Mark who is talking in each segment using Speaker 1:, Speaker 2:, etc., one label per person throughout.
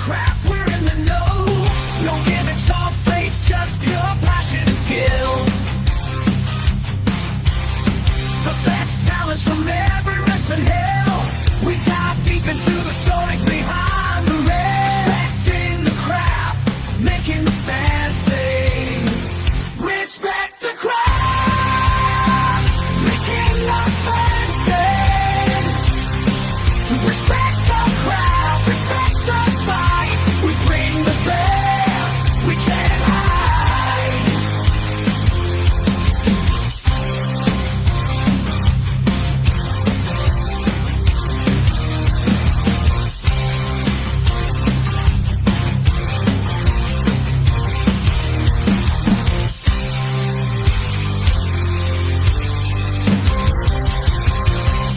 Speaker 1: craft, we're in the know. No gimmicks or fakes, just pure passion and skill. The best talents from every wrestling hill. We dive deep into the stories behind the ring. Respecting the craft, making the fans sing. Respect the craft, making the fans sing. Respect the craft, respect the fight. We bring the best, we can't hide.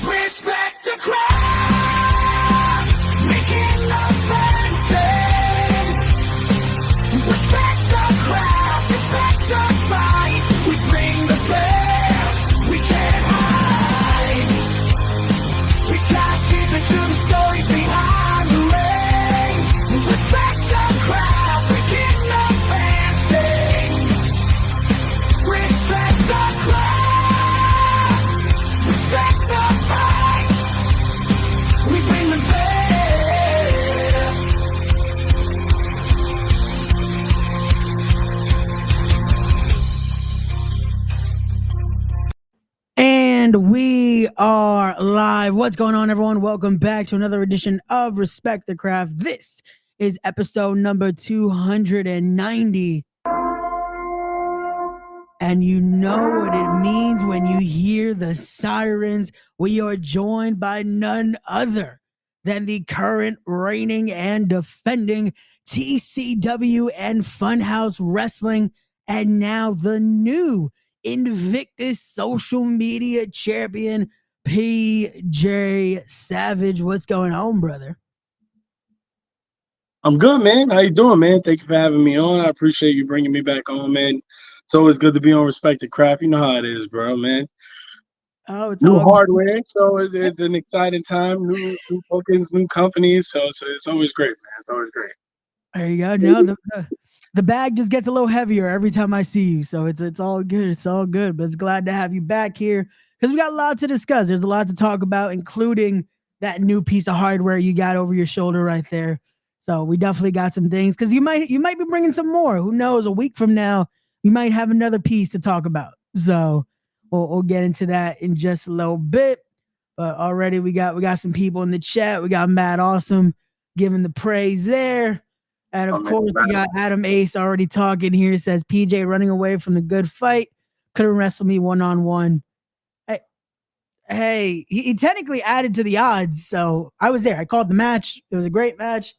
Speaker 1: Respect the craft, making the fans sing. Respect the craft, respect the fight. We bring the best, we can't hide. We dive deep into the stories behind the ring. Respect the craft, making the fans sing. Respect the craft, respect the fight. We bring the best.
Speaker 2: And we are live. What's going on, everyone? Welcome back to another edition of Respect the Craft. This is episode number 290. And you know what it means when you hear the sirens. We are joined by none other than the current reigning and defending TCW and Funhouse Wrestling, and now the new Invictus social media champion, PJ Savage. What's going on, brother?
Speaker 3: I'm good, man. How you doing, man? Thank you for having me on. I appreciate you bringing me back on, man. It's always good to be on Respected Craft. You know how it is, bro, man.
Speaker 2: Oh, it's
Speaker 3: New
Speaker 2: all
Speaker 3: hardware, so it's an exciting time. New bookings, new companies, so it's always great, man. It's always great.
Speaker 2: There you go. No, the bag just gets a little heavier every time I see you. So it's all good. It's all good. But it's glad to have you back here because we got a lot to discuss. There's a lot to talk about, including that new piece of hardware you got over your shoulder right there. So we definitely got some things because you might be bringing some more. Who knows? A week from now, you might have another piece to talk about. So we'll get into that in just a little bit. But already we got some people in the chat. We got Matt Awesome giving the praise there. And of course, we got Adam Ace already talking here. Says PJ running away from the good fight. Couldn't wrestle me one-on-one. Hey, he technically added to the odds. So I was there. I called the match. It was a great match.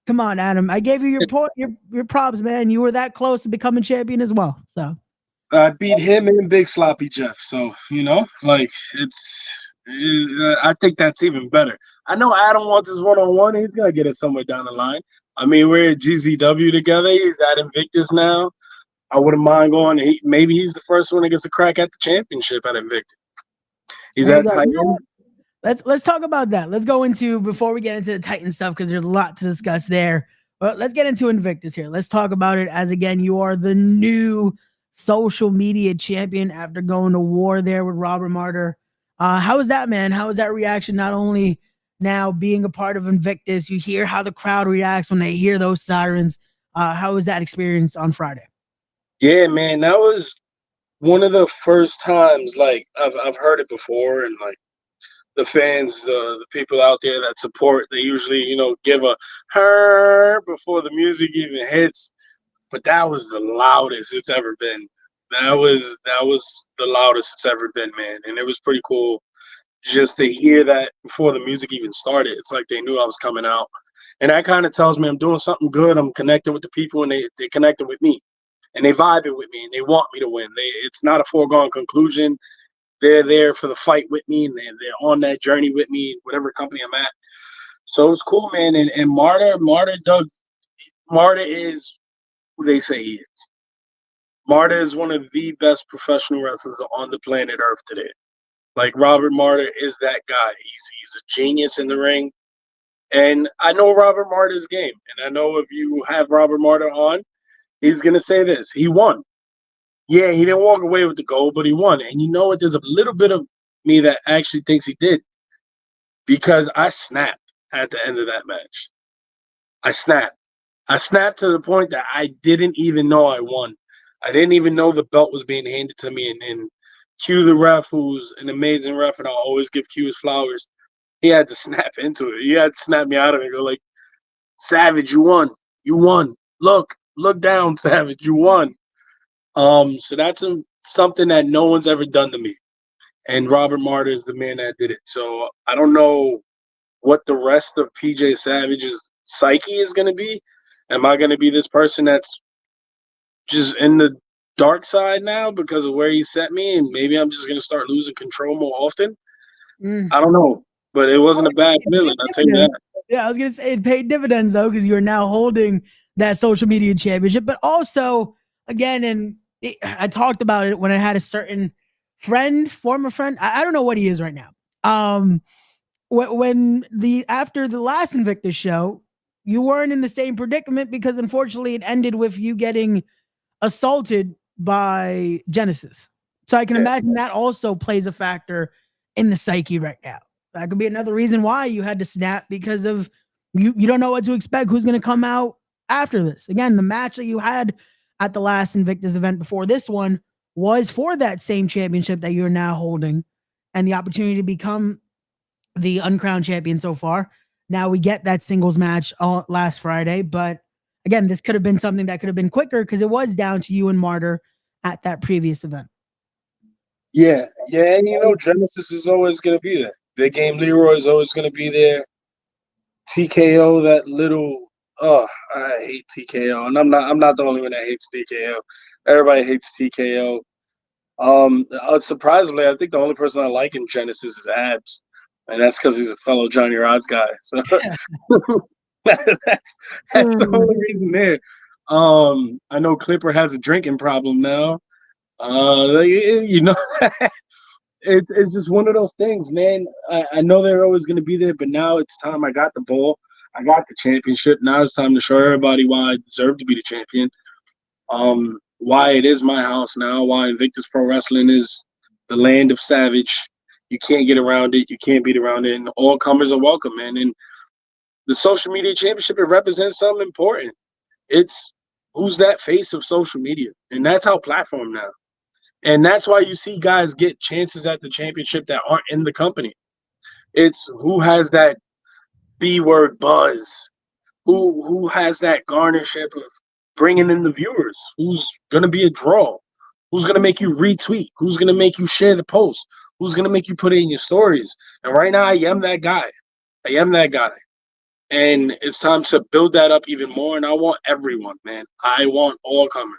Speaker 2: Come on, Adam. I gave you your props, man. You were that close to becoming champion as well. So
Speaker 3: I beat him and Big Sloppy Jeff. So, I think that's even better. I know Adam wants his one-on-one. He's going to get it somewhere down the line. I mean, we're at GZW together. He's at Invictus now. I wouldn't mind going. Maybe he's the first one that gets a crack at the championship at Invictus. He's at Titan.
Speaker 2: Let's talk about that. Let's go into, before we get into the Titan stuff, because there's a lot to discuss there. But let's get into Invictus here. Let's talk about it as, again, you are the new social media champion after going to war there with Robert Martyr. How was that, man? How was that reaction? Not only now being a part of Invictus, you hear how the crowd reacts when they hear those sirens. How was that experience on Friday?
Speaker 3: Yeah, man, that was one of the first times, like, I've heard it before, and like the fans, the people out there that support, they usually, give a her before the music even hits. But that was the loudest it's ever been. That was the loudest it's ever been, man. And it was pretty cool just to hear that before the music even started. It's like they knew I was coming out. And that kind of tells me I'm doing something good. I'm connected with the people, and they connected with me. And they vibing with me, and they want me to win. It's not a foregone conclusion. They're there for the fight with me, and they're on that journey with me, whatever company I'm at. So it's cool, man. And Martyr is who they say he is. Martyr is one of the best professional wrestlers on the planet Earth today. Like, Robert Martyr is that guy. He's a genius in the ring. And I know Robert Marty's game, and I know if you have Robert Marty on, he's gonna say this: he won. Yeah, he didn't walk away with the gold, but he won. And you know what? There's a little bit of me that actually thinks he did, because I snapped at the end of that match. I snapped. I snapped to the point that I didn't even know I won. I didn't even know the belt was being handed to me. And Q, the ref, who's an amazing ref, and I'll always give Q his flowers, he had to snap into it. He had to snap me out of it and go like, Savage, you won. You won. Look down, Savage, you won. So that's something that no one's ever done to me. And Robert Marty is the man that did it. So I don't know what the rest of PJ Savage's psyche is going to be. Am I going to be this person that's just in the dark side now because of where he set me, and maybe I'm just going to start losing control more often? I don't know, but it wasn't a bad feeling, I'll tell you that.
Speaker 2: Yeah, I was going to say it paid dividends, though, because you are now holding that social media championship. But also, again, and I talked about it when I had a certain former friend, I don't know what he is right now. When after the last Invictus show, you weren't in the same predicament because unfortunately it ended with you getting assaulted by Genesis. So I can imagine that also plays a factor in the psyche right now. That could be another reason why you had to snap, because of you don't know what to expect, who's going to come out after this. Again, the match that you had at the last Invictus event before this one was for that same championship that you're now holding and the opportunity to become the uncrowned champion so far. Now we get that singles match last Friday, but again, this could have been something that could have been quicker because it was down to you and Martyr at that previous event.
Speaker 3: Yeah, and you know Genesis is always going to be there. Big Game Leroy is always going to be there. TKO, that little, I hate TKO, and I'm not the only one that hates TKO. Everybody hates TKO. Surprisingly, I think the only person I like in Genesis is Abs, and that's because he's a fellow Johnny Rods guy. So that's the only reason there. I know Clipper has a drinking problem now. You know, it's just one of those things, man. I know they're always going to be there, but now it's time. I got the ball. I got the championship. Now it's time to show everybody why I deserve to be the champion. Why it is my house now, why Invictus Pro Wrestling is the land of Savage. You can't get around it. You can't beat around it. And all comers are welcome, man. And the social media championship, it represents something important. It's who's that face of social media. And that's our platform now. And that's why you see guys get chances at the championship that aren't in the company. It's who has that B-word buzz, who has that garnership of bringing in the viewers, who's going to be a draw, who's going to make you retweet, who's going to make you share the post, who's going to make you put it in your stories. And right now, I am that guy. And it's time to build that up even more. And I want everyone, man. I want all comers.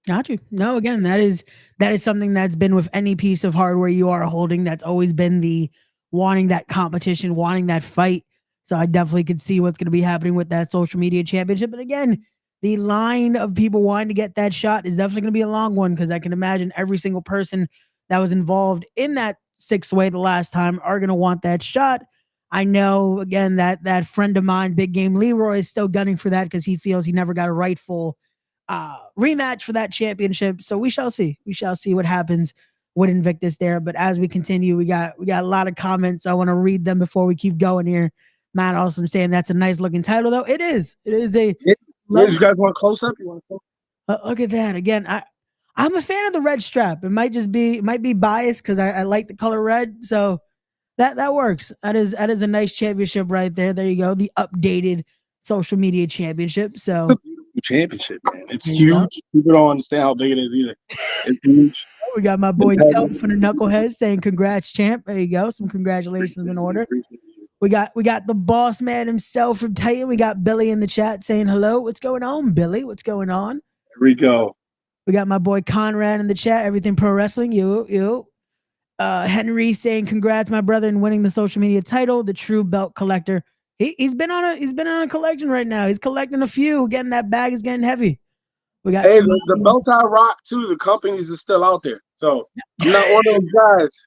Speaker 2: Got you. No, again, that is something that's been with any piece of hardware you are holding. That's always been the wanting that competition, wanting that fight. So I definitely could see what's going to be happening with that social media championship. But again, the line of people wanting to get that shot is definitely going to be a long one, because I can imagine every single person that was involved in that six-way the last time are going to want that shot. I know, again, that friend of mine, Big Game Leroy, is still gunning for that because he feels he never got a rightful rematch for that championship. So we shall see. We shall see what happens with Invictus there. But as we continue, we got a lot of comments. I want to read them before we keep going here. Matt also saying that's a nice looking title, though. It is. It is a.
Speaker 3: You guys want a close up? You want to
Speaker 2: look at that again. I'm a fan of the red strap. It might be biased because I like the color red. So that works. That is a nice championship right there. There you go. The updated social media championship. So
Speaker 3: it's a beautiful championship, man. It's huge. People don't understand how big it is either. It's huge.
Speaker 2: We got my boy Tel from the Knuckleheads saying congrats, champ. There you go. Some congratulations in order. We got the boss man himself from Titan. We got Billy in the chat saying hello. What's going on, Billy? What's going on?
Speaker 3: Here we go.
Speaker 2: We got my boy Conrad in the chat. Everything Pro Wrestling. You. Henry saying congrats, my brother, in winning the social media title. The true belt collector. He's been on a collection right now. He's collecting a few. Getting that bag is getting heavy. We got
Speaker 3: the belts I rock too. The companies are still out there, so I'm not one of those guys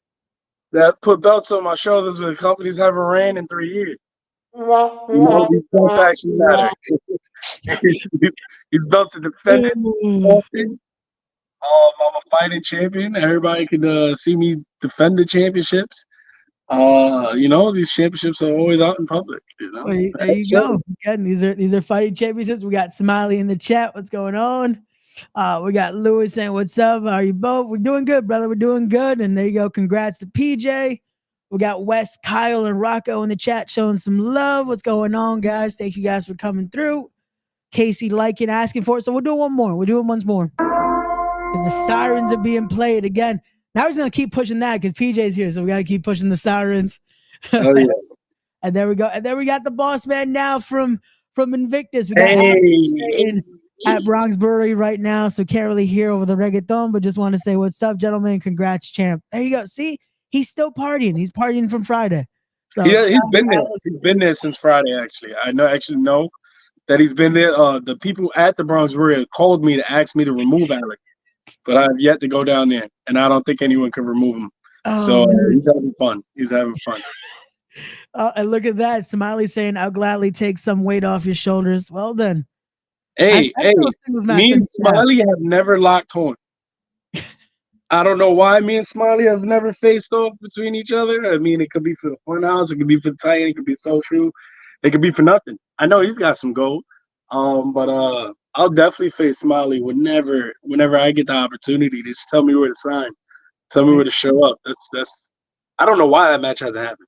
Speaker 3: that put belts on my shoulders when companies haven't ran in 3 years. These belts actually matter. he's, he's belts are defended often. I'm a fighting champion. Everybody can see me defend the championships. These championships are always out in public.
Speaker 2: Well, there you go. Again, these are fighting championships. We got Smiley in the chat. What's going on? We got Lewis saying, "What's up? How are you both? We're doing good, brother. We're doing good." And there you go. Congrats to PJ. We got Wes, Kyle, and Rocco in the chat showing some love. What's going on, guys? Thank you guys for coming through. Casey liking, asking for it. So we'll do one more. We'll do it once more. Because the sirens are being played again. Now he's gonna keep pushing that because PJ's here, so we gotta keep pushing the sirens.
Speaker 3: Oh yeah.
Speaker 2: And there we go. And then we got the boss man now from Invictus. We got Adam at Bronx Brewery right now, so can't really hear over the reggaeton, but just want to say what's up, gentlemen. Congrats, champ. There you go. See, he's still partying. He's partying from Friday. So
Speaker 3: yeah, he's been there. He's been there since Friday. Actually, I know that he's been there. The people at the Bronx Brewery called me to ask me to remove Alec, but I've yet to go down there, and I don't think anyone can remove him. So he's having fun. He's having fun.
Speaker 2: And look at that. Smiley saying, "I'll gladly take some weight off your shoulders." Well then.
Speaker 3: Hey, me and Smiley have never locked horns. I don't know why me and Smiley have never faced off between each other. I mean, it could be for the Funhouse, it could be for the Titan, it could be social, it could be for nothing. I know he's got some gold. But I'll definitely face Smiley whenever I get the opportunity. Just tell me where to sign. Tell me where to show up. That's I don't know why that match hasn't happened.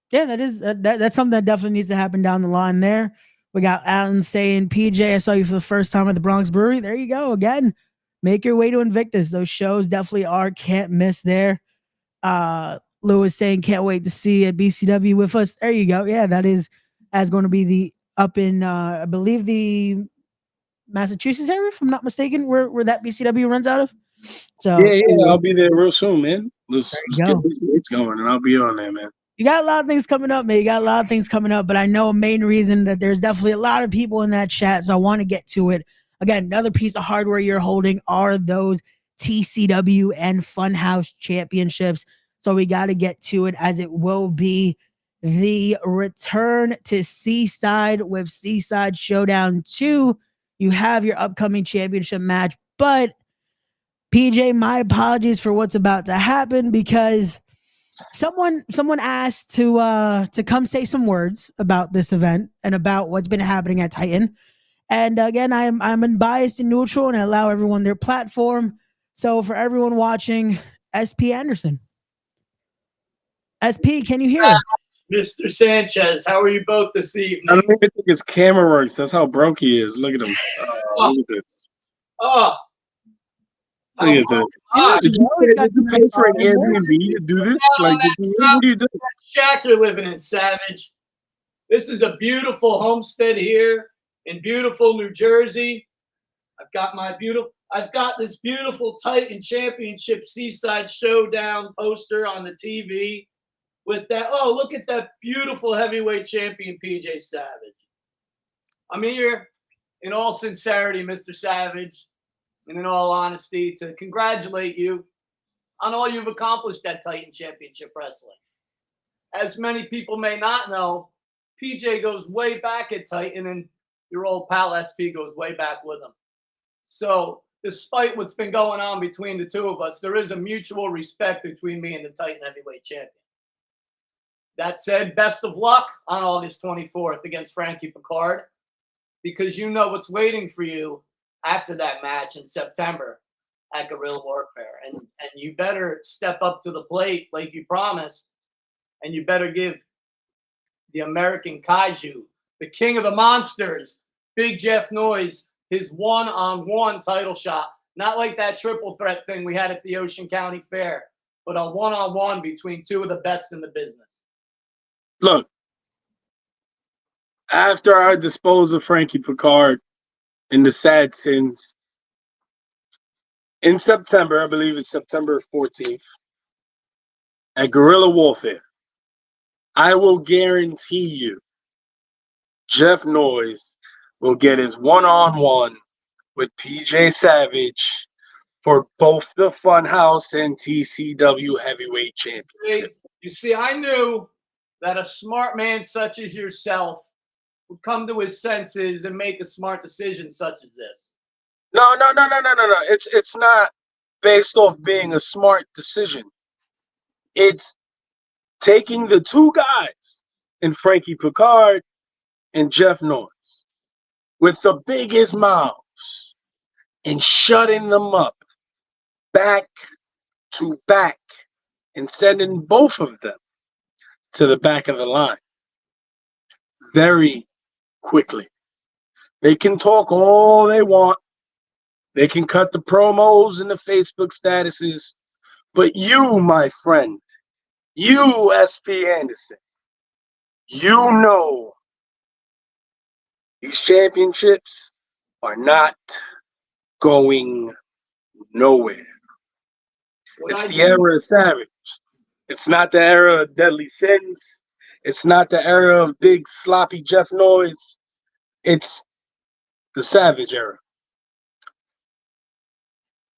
Speaker 2: Yeah, that's something that definitely needs to happen down the line there. We got Alan saying, "PJ, I saw you for the first time at the Bronx Brewery." There you go. Again, make your way to Invictus. Those shows definitely can't miss there. Lewis saying, "Can't wait to see at BCW with us." There you go. Yeah, that is going to be the up in, I believe, the Massachusetts area, if I'm not mistaken, where that BCW runs out of. So
Speaker 3: yeah, I'll be there real soon, man. Let's get these dates going, and I'll be on there, man.
Speaker 2: You got a lot of things coming up, man. You got a lot of things coming up, but I know a main reason that there's definitely a lot of people in that chat, so I want to get to it. Again, another piece of hardware you're holding are those TCW and Funhouse championships, so we got to get to it, as it will be the return to Seaside with Seaside Showdown 2. You have your upcoming championship match, but PJ, my apologies for what's about to happen, because someone asked to come say some words about this event and about what's been happening at Titan. And again, I'm unbiased and neutral, and I allow everyone their platform. So for everyone watching, SP Anderson. SP, can you hear us?
Speaker 4: Mr. Sanchez, how are you both this evening?
Speaker 3: I don't even think his camera works. That's how broke he is. Look at him. Look at this.
Speaker 4: Oh.
Speaker 3: Look at this. Did you pay for an Airbnb to do this? Like, what do you do?
Speaker 4: Shack you're living in, Savage. This is a beautiful homestead here in beautiful New Jersey. I've got this beautiful Titan Championship Seaside Showdown poster on the TV with that. Oh, look at that beautiful heavyweight champion, PJ Savage. I'm here in all sincerity, Mr. Savage, and in all honesty, to congratulate you on all you've accomplished at Titan Championship Wrestling. As many people may not know, PJ goes way back at Titan, and your old pal SP goes way back with him. So despite what's been going on between the two of us, there is a mutual respect between me and the Titan Heavyweight Champion. That said, best of luck on August 24th against Frankie Picard, because you know what's waiting for you after that match in September at Guerrilla Warfare. And you better step up to the plate like you promised, and you better give the American Kaiju, the king of the monsters, Big Jeff Noyes, his one-on-one title shot. Not like that triple threat thing we had at the Ocean County Fair, but a one-on-one between two of the best in the business.
Speaker 3: Look, after I dispose of Frankie Picard in the Sad Sins in September, I believe it's September 14th, at Guerrilla Warfare, I will guarantee you Jeff Noyes will get his one-on-one with PJ Savage for both the Funhouse and TCW Heavyweight Championship.
Speaker 4: You see, I knew that a smart man such as yourself would come to his senses and make a smart decision such as this.
Speaker 3: No. It's not based off being a smart decision. It's taking the two guys in Frankie Picard and Jeff Noyes with the biggest mouths and shutting them up back to back and sending both of them to the back of the line very quickly. They can talk all they want. They can cut the promos and the Facebook statuses. But you, my friend, you, SP Anderson, you know these championships are not going nowhere. It's the era of Savage. It's not the era of Deadly Sins. It's not the era of big sloppy Jeff Noyes. It's the Savage era.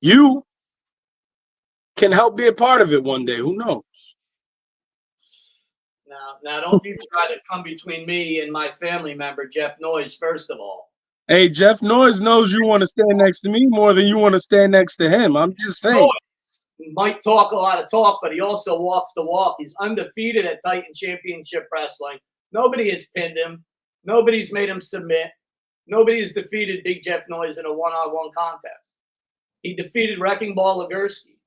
Speaker 3: You can help be a part of it one day. Who knows?
Speaker 4: Now, don't you try to come between me and my family member, Jeff Noyes, first of all.
Speaker 3: Hey, Jeff Noyes knows you want to stand next to me more than you want to stand next to him. I'm just saying.
Speaker 4: He might talk a lot of talk, but he also walks the walk. He's undefeated at Titan Championship Wrestling. Nobody has pinned him. Nobody's made him submit. Nobody has defeated Big Jeff Noyes in a one-on-one contest. He defeated Wrecking Ball Legursky.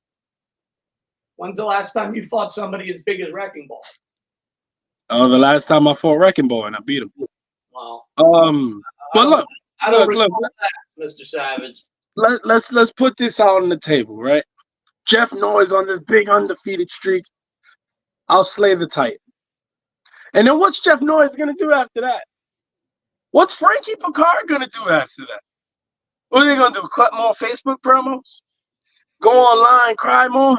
Speaker 4: When's the last time you fought somebody as big as Wrecking Ball?
Speaker 3: Oh, the last time I fought Wrecking Ball and I beat him.
Speaker 4: Well,
Speaker 3: but look,
Speaker 4: I don't recall that, Mr. Savage.
Speaker 3: Let's put this out on the table, right? Jeff Noyes on this big undefeated streak. I'll slay the Titan. And then what's Jeff Noyes gonna do after that? What's Frankie Picard gonna do after that? What are they gonna do? Cut more Facebook promos? Go online, cry more?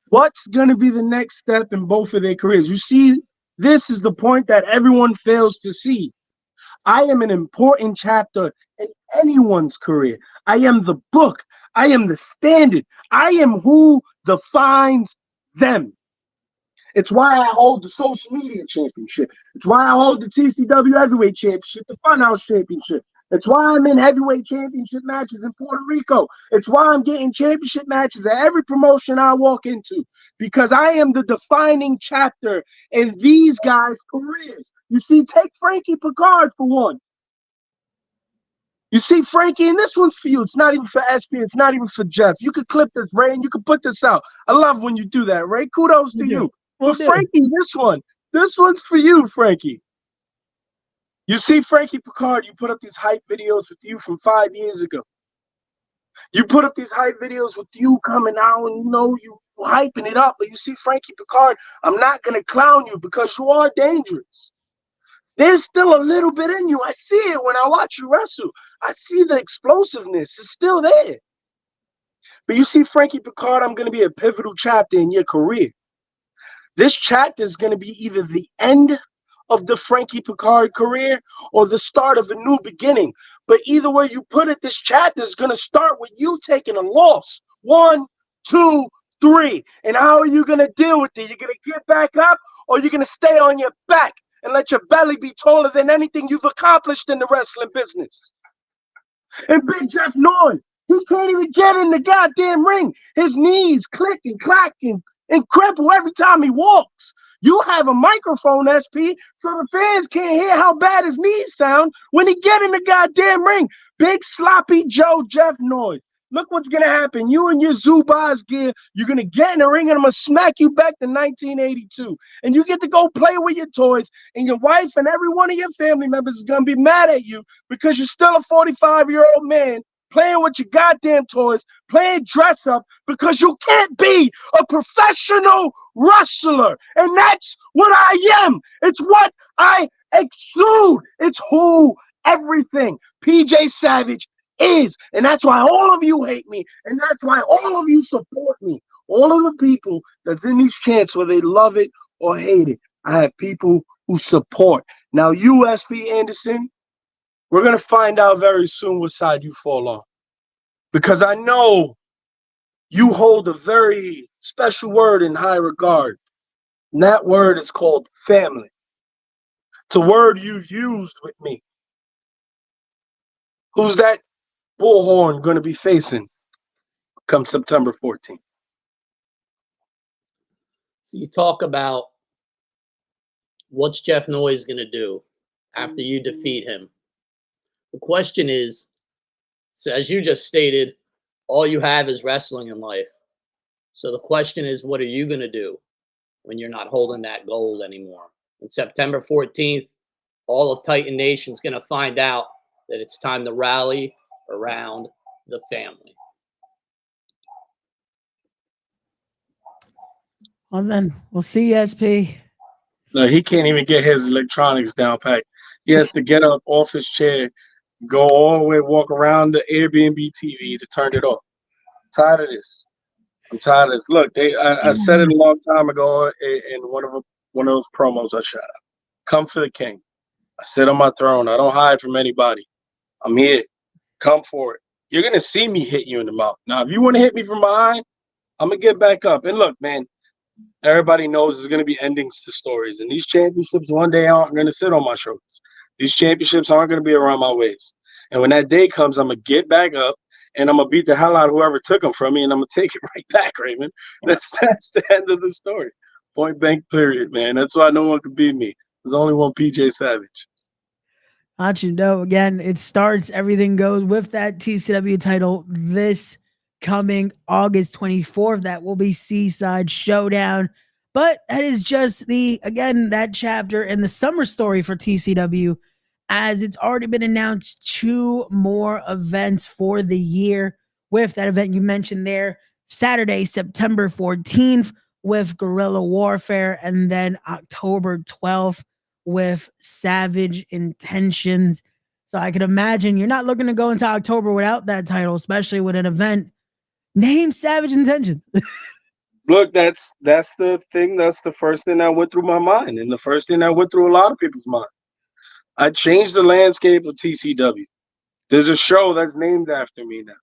Speaker 3: What's gonna be the next step in both of their careers? You see, this is the point that everyone fails to see. I am an important chapter in anyone's career. I am the book. I am the standard. I am who defines them. It's why I hold the social media championship. It's why I hold the TCW heavyweight championship, the Funhouse championship. It's why I'm in heavyweight championship matches in Puerto Rico. It's why I'm getting championship matches at every promotion I walk into, because I am the defining chapter in these guys' careers. You see, take Frankie Picard for one. You see, Frankie, and this one's for you. It's not even for SP. It's not even for Jeff. You could clip this, Ray, and you could put this out. I love when you do that, Ray. Kudos to you. But Frankie, this one's for you, Frankie. You see, Frankie Picard, you put up these hype videos with you from 5 years ago. You put up these hype videos with you coming out and, you hyping it up. But you see, Frankie Picard, I'm not going to clown you because you are dangerous. There's still a little bit in you. I see it when I watch you wrestle. I see the explosiveness. It's still there. But you see, Frankie Picard, I'm going to be a pivotal chapter in your career. This chapter is going to be either the end of the Frankie Picard career or the start of a new beginning. But either way you put it, this chapter is going to start with you taking a loss. 1, 2, 3. And how are you going to deal with it? You're going to get back up, or you're going to stay on your back and let your belly be taller than anything you've accomplished in the wrestling business? And Big Jeff Noyes, he can't even get in the goddamn ring. His knees click and clack and crumple every time he walks. You have a microphone, SP, so the fans can't hear how bad his knees sound when he get in the goddamn ring. Big sloppy Joe Jeff Noyes. Look what's going to happen. You and your Zubaz gear, you're going to get in the ring and I'm going to smack you back to 1982. And you get to go play with your toys, and your wife and every one of your family members is going to be mad at you because you're still a 45-year-old man playing with your goddamn toys, playing dress up because you can't be a professional wrestler. And that's what I am. It's what I exude. It's who everything PJ Savage is. And that's why all of you hate me. And that's why all of you support me. All of the people that's in these chants, whether they love it or hate it, I have people who support. Now, you, SP Anderson, we're going to find out very soon what side you fall on. Because I know you hold a very special word in high regard And that word is called family. It's a word you've used with me. Who's that bullhorn going to be facing come September 14th?
Speaker 4: So you talk about what's Jeff Noyes going to do after you defeat him. The question is, so as you just stated, all you have is wrestling in life. So the question is, what are you going to do when you're not holding that gold anymore? And September 14th, all of Titan Nation's going to find out that it's time to rally around the family.
Speaker 2: Well, then we'll see, SP.
Speaker 3: No, he can't even get his electronics down pat. He has to get up off his chair, go all the way, walk around the Airbnb TV to turn it off. I'm tired of this. I'm tired of this. Look, I said it a long time ago in one of those promos I shot out. Come for the king. I sit on my throne. I don't hide from anybody. I'm here. Come for it. You're going to see me hit you in the mouth. Now, if you want to hit me from behind, I'm going to get back up. And look, man, everybody knows there's going to be endings to stories. And these championships one day aren't going to sit on my shoulders. These championships aren't going to be around my waist. And when that day comes, I'm going to get back up and I'm going to beat the hell out of whoever took them from me. And I'm going to take it right back, Raymond. That's the end of the story. Point blank, period, man. That's why no one can beat me. There's only one PJ Savage.
Speaker 2: Not you know, again, it starts, everything goes with that TCW title this coming August 24th. That will be Seaside Showdown. But that is just that chapter in the summer story for TCW, as it's already been announced 2 more events for the year with that event you mentioned there, Saturday, September 14th with Guerrilla Warfare, and then October 12th with Savage Intentions. So I could imagine you're not looking to go into October without that title, especially with an event named Savage Intentions.
Speaker 3: Look, that's the thing. That's the first thing that went through my mind, and the first thing that went through a lot of people's mind. I changed the landscape of TCW. There's a show that's named after me now.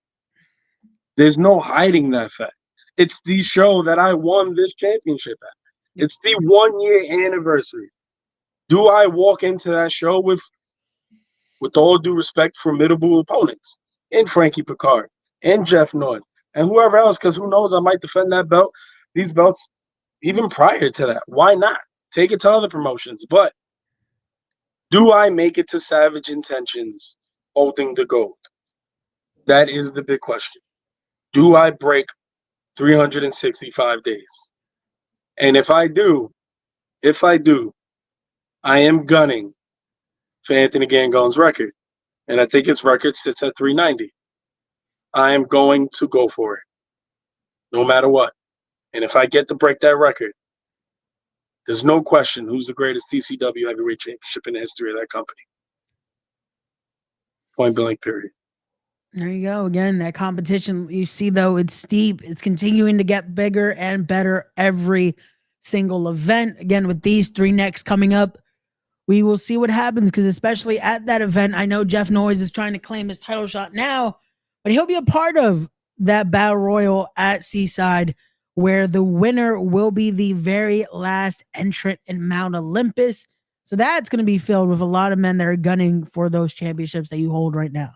Speaker 3: There's no hiding that fact. It's the show that I won this championship at. It's the 1-year anniversary. Do I walk into that show with all due respect, formidable opponents in Frankie Picard and Jeff Noyes and whoever else? Because who knows, I might defend that belt, these belts, even prior to that. Why not? Take it to other promotions. But do I make it to Savage Intentions holding the gold? That is the big question. Do I break 365 days? And if I do, I am gunning for Anthony Gangone's record. And I think his record sits at 390. I am going to go for it, no matter what. And if I get to break that record, there's no question who's the greatest TCW heavyweight championship in the history of that company. Point blank, period.
Speaker 2: There you go. Again, that competition, you see, though, it's steep. It's continuing to get bigger and better every single event. Again, with these 3 next coming up, we will see what happens, because especially at that event, I know Jeff Noyes is trying to claim his title shot now, but he'll be a part of that battle royal at Seaside, where the winner will be the very last entrant in Mount Olympus. So that's going to be filled with a lot of men that are gunning for those championships that you hold right now.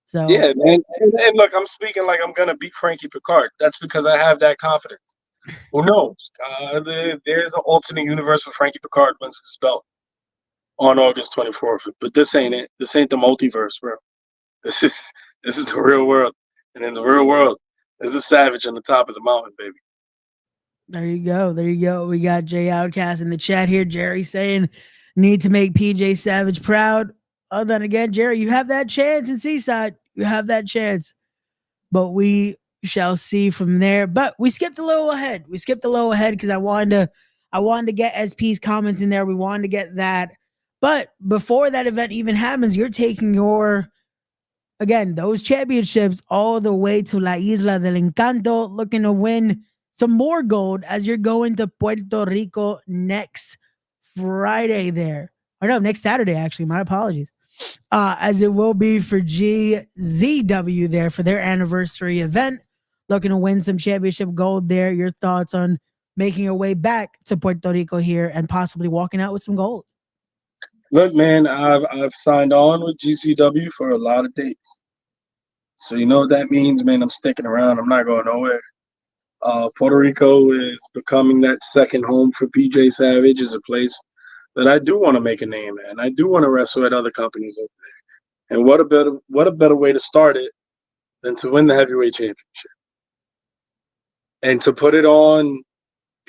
Speaker 2: So
Speaker 3: yeah, man. And look, I'm speaking like I'm going to beat Frankie Picard. That's because I have that confidence. Who knows? There's an alternate universe where Frankie Picard wins this belt on August 24th. But this ain't it. This ain't the multiverse, bro. This is the real world. And in the real world, there's a Savage on the top of the mountain, baby.
Speaker 2: There you go. There you go. We got Jay Outcast in the chat here. Jerry saying, need to make PJ Savage proud. Then again, Jerry, you have that chance in Seaside. You have that chance. But we shall see from there. But we skipped a little ahead. Because I wanted to get SP's comments in there. We wanted to get that. But before that event even happens, you're taking those championships all the way to La Isla del Encanto, looking to win some more gold as you're going to Puerto Rico next Friday there. Or no, next Saturday, actually. My apologies. As it will be for GZW there for their anniversary event. Looking to win some championship gold there. Your thoughts on making your way back to Puerto Rico here and possibly walking out with some gold?
Speaker 3: Look, man, I've signed on with GCW for a lot of dates. So you know what that means, man. I'm sticking around. I'm not going nowhere. Puerto Rico is becoming that second home for PJ Savage. Is a place that I do want to make a name at, and I do want to wrestle at other companies over there. And what a better way to start it than to win the heavyweight championship and to put it on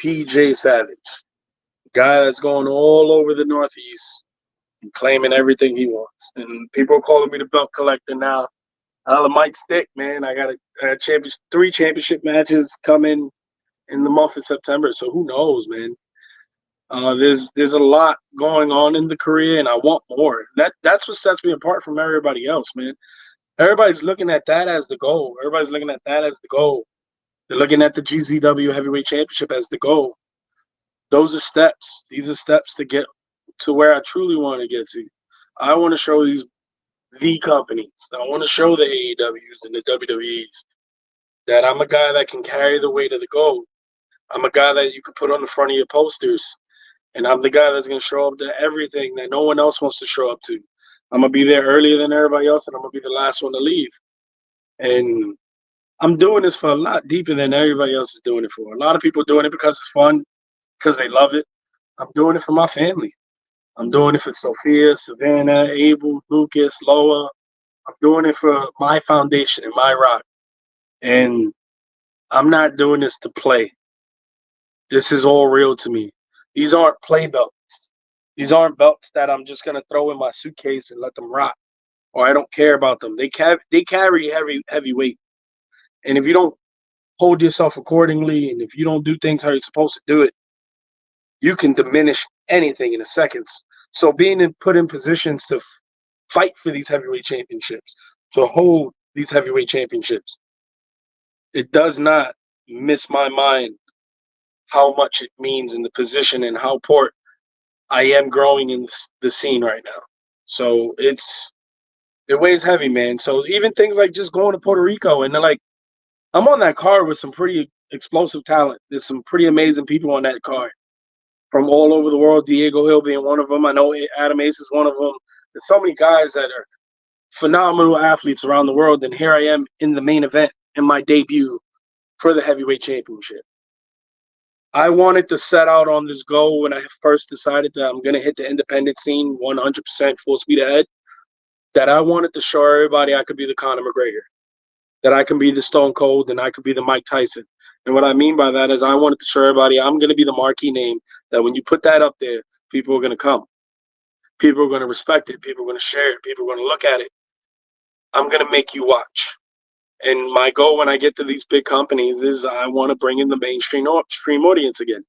Speaker 3: PJ Savage, guy that's going all over the Northeast and claiming everything he wants. And people are calling me the belt collector now. I might stick, man. I got a championship, 3 championship matches coming in the month of September. So who knows, man? There's a lot going on in the career, and I want more. That's what sets me apart from everybody else, man. Everybody's looking at that as the goal. Everybody's looking at that as the goal. They're looking at the GCW Heavyweight Championship as the goal. Those are steps. These are steps to get to where I truly want to get to. I want to show the companies. I want to show the AEWs and the WWEs that I'm a guy that can carry the weight of the gold. I'm a guy that you could put on the front of your posters. And I'm the guy that's going to show up to everything that no one else wants to show up to. I'm going to be there earlier than everybody else, and I'm going to be the last one to leave. And I'm doing this for a lot deeper than everybody else is doing it for. A lot of people doing it because it's fun, because they love it. I'm doing it for my family. I'm doing it for Sophia, Savannah, Abel, Lucas, Loa. I'm doing it for my foundation and my rock. And I'm not doing this to play. This is all real to me. These aren't play belts. These aren't belts that I'm just going to throw in my suitcase and let them rot, or I don't care about them. They carry heavy weight. And if you don't hold yourself accordingly, and if you don't do things how you're supposed to do it, you can diminish anything in a second. So being put in positions to fight for these heavyweight championships, to hold these heavyweight championships, it does not miss my mind how much it means in the position and how important I am growing in the scene right now. So it weighs heavy, man. So even things like just going to Puerto Rico, and they're like, I'm on that card with some pretty explosive talent. There's some pretty amazing people on that card from all over the world. Diego Hill being one of them. I know Adam Ace is one of them. There's so many guys that are phenomenal athletes around the world, and here I am in the main event in my debut for the heavyweight championship. I wanted to set out on this goal when I first decided that I'm going to hit the independent scene 100% full speed ahead, that I wanted to show everybody I could be the Conor McGregor, that I can be the Stone Cold, and I could be the Mike Tyson. And what I mean by that is I wanted to show everybody I'm going to be the marquee name, that when you put that up there, people are going to come. People are going to respect it. People are going to share it. People are going to look at it. I'm going to make you watch. And my goal when I get to these big companies is I want to bring in the mainstream audience again.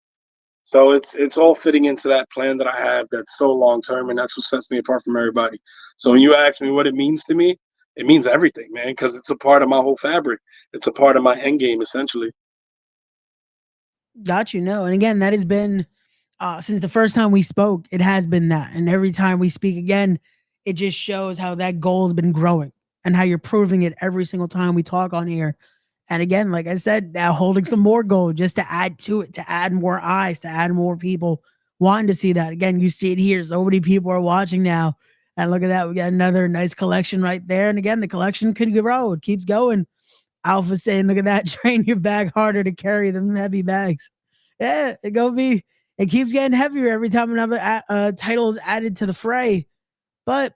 Speaker 3: So it's all fitting into that plan that I have that's so long-term, and that's what sets me apart from everybody. So when you ask me what it means to me, it means everything, man, because it's a part of my whole fabric. It's a part of my end game, essentially.
Speaker 2: Got you. No. And again, that has been, since the first time we spoke, it has been that. And every time we speak again, it just shows how that goal has been growing and how you're proving it every single time we talk on here. And again, like I said, now holding some more gold just to add to it, to add more eyes, to add more people wanting to see that. Again, you see it here. So many people are watching now. And look at that. We got another nice collection right there. And again, the collection can grow. It keeps going. Alpha saying, look at that. Train your bag harder to carry them heavy bags. Yeah, it keeps getting heavier every time another title is added to the fray. But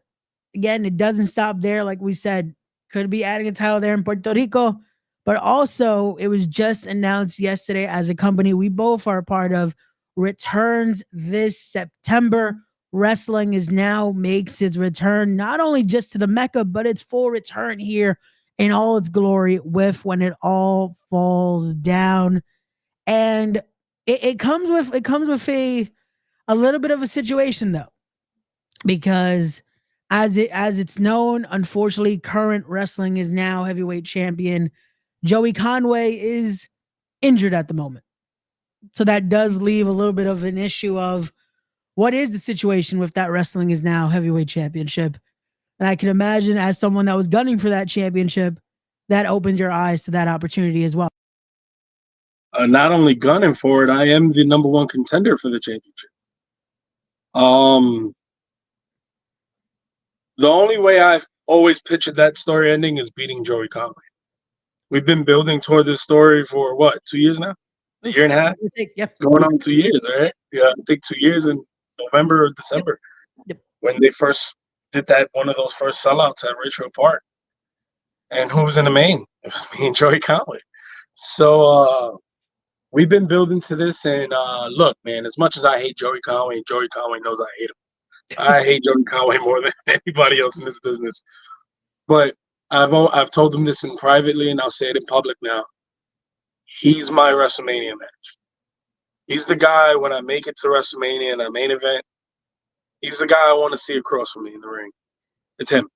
Speaker 2: again, it doesn't stop there. Like we said, could be adding a title there in Puerto Rico. But also, it was just announced yesterday as a company we both are a part of returns this September. Wrestling is now makes its return, not only just to the Mecca, but its full return here in all its glory with When It All Falls Down. And it comes with a little bit of a situation though, because as it's known, unfortunately, current wrestling is now heavyweight champion Joey Conway is injured at the moment. So that does leave a little bit of an issue of what is the situation with that wrestling is now heavyweight championship. And I can imagine as someone that was gunning for that championship, that opens your eyes to that opportunity as well.
Speaker 3: not only gunning for it, I am the #1 contender for the championship. The only way I've always pictured that story ending is beating Joey Conway. We've been building toward this story for what, 2 years now? A year and a half?
Speaker 2: Yep.
Speaker 3: It's going on 2 years, right? Yeah, I think 2 years in November or December.
Speaker 2: Yep.
Speaker 3: When they first did that, one of those first sellouts at Richfield Park. And who was in the main? It was me and Joey Conway. So we've been building to this, and look, man, as much as I hate Joey Conway knows I hate him. I hate Joey Conway more than anybody else in this business. But I've told him this in privately, and I'll say it in public now. He's my WrestleMania match. He's the guy when I make it to WrestleMania and I main event. He's the guy I want to see across from me in the ring. It's him.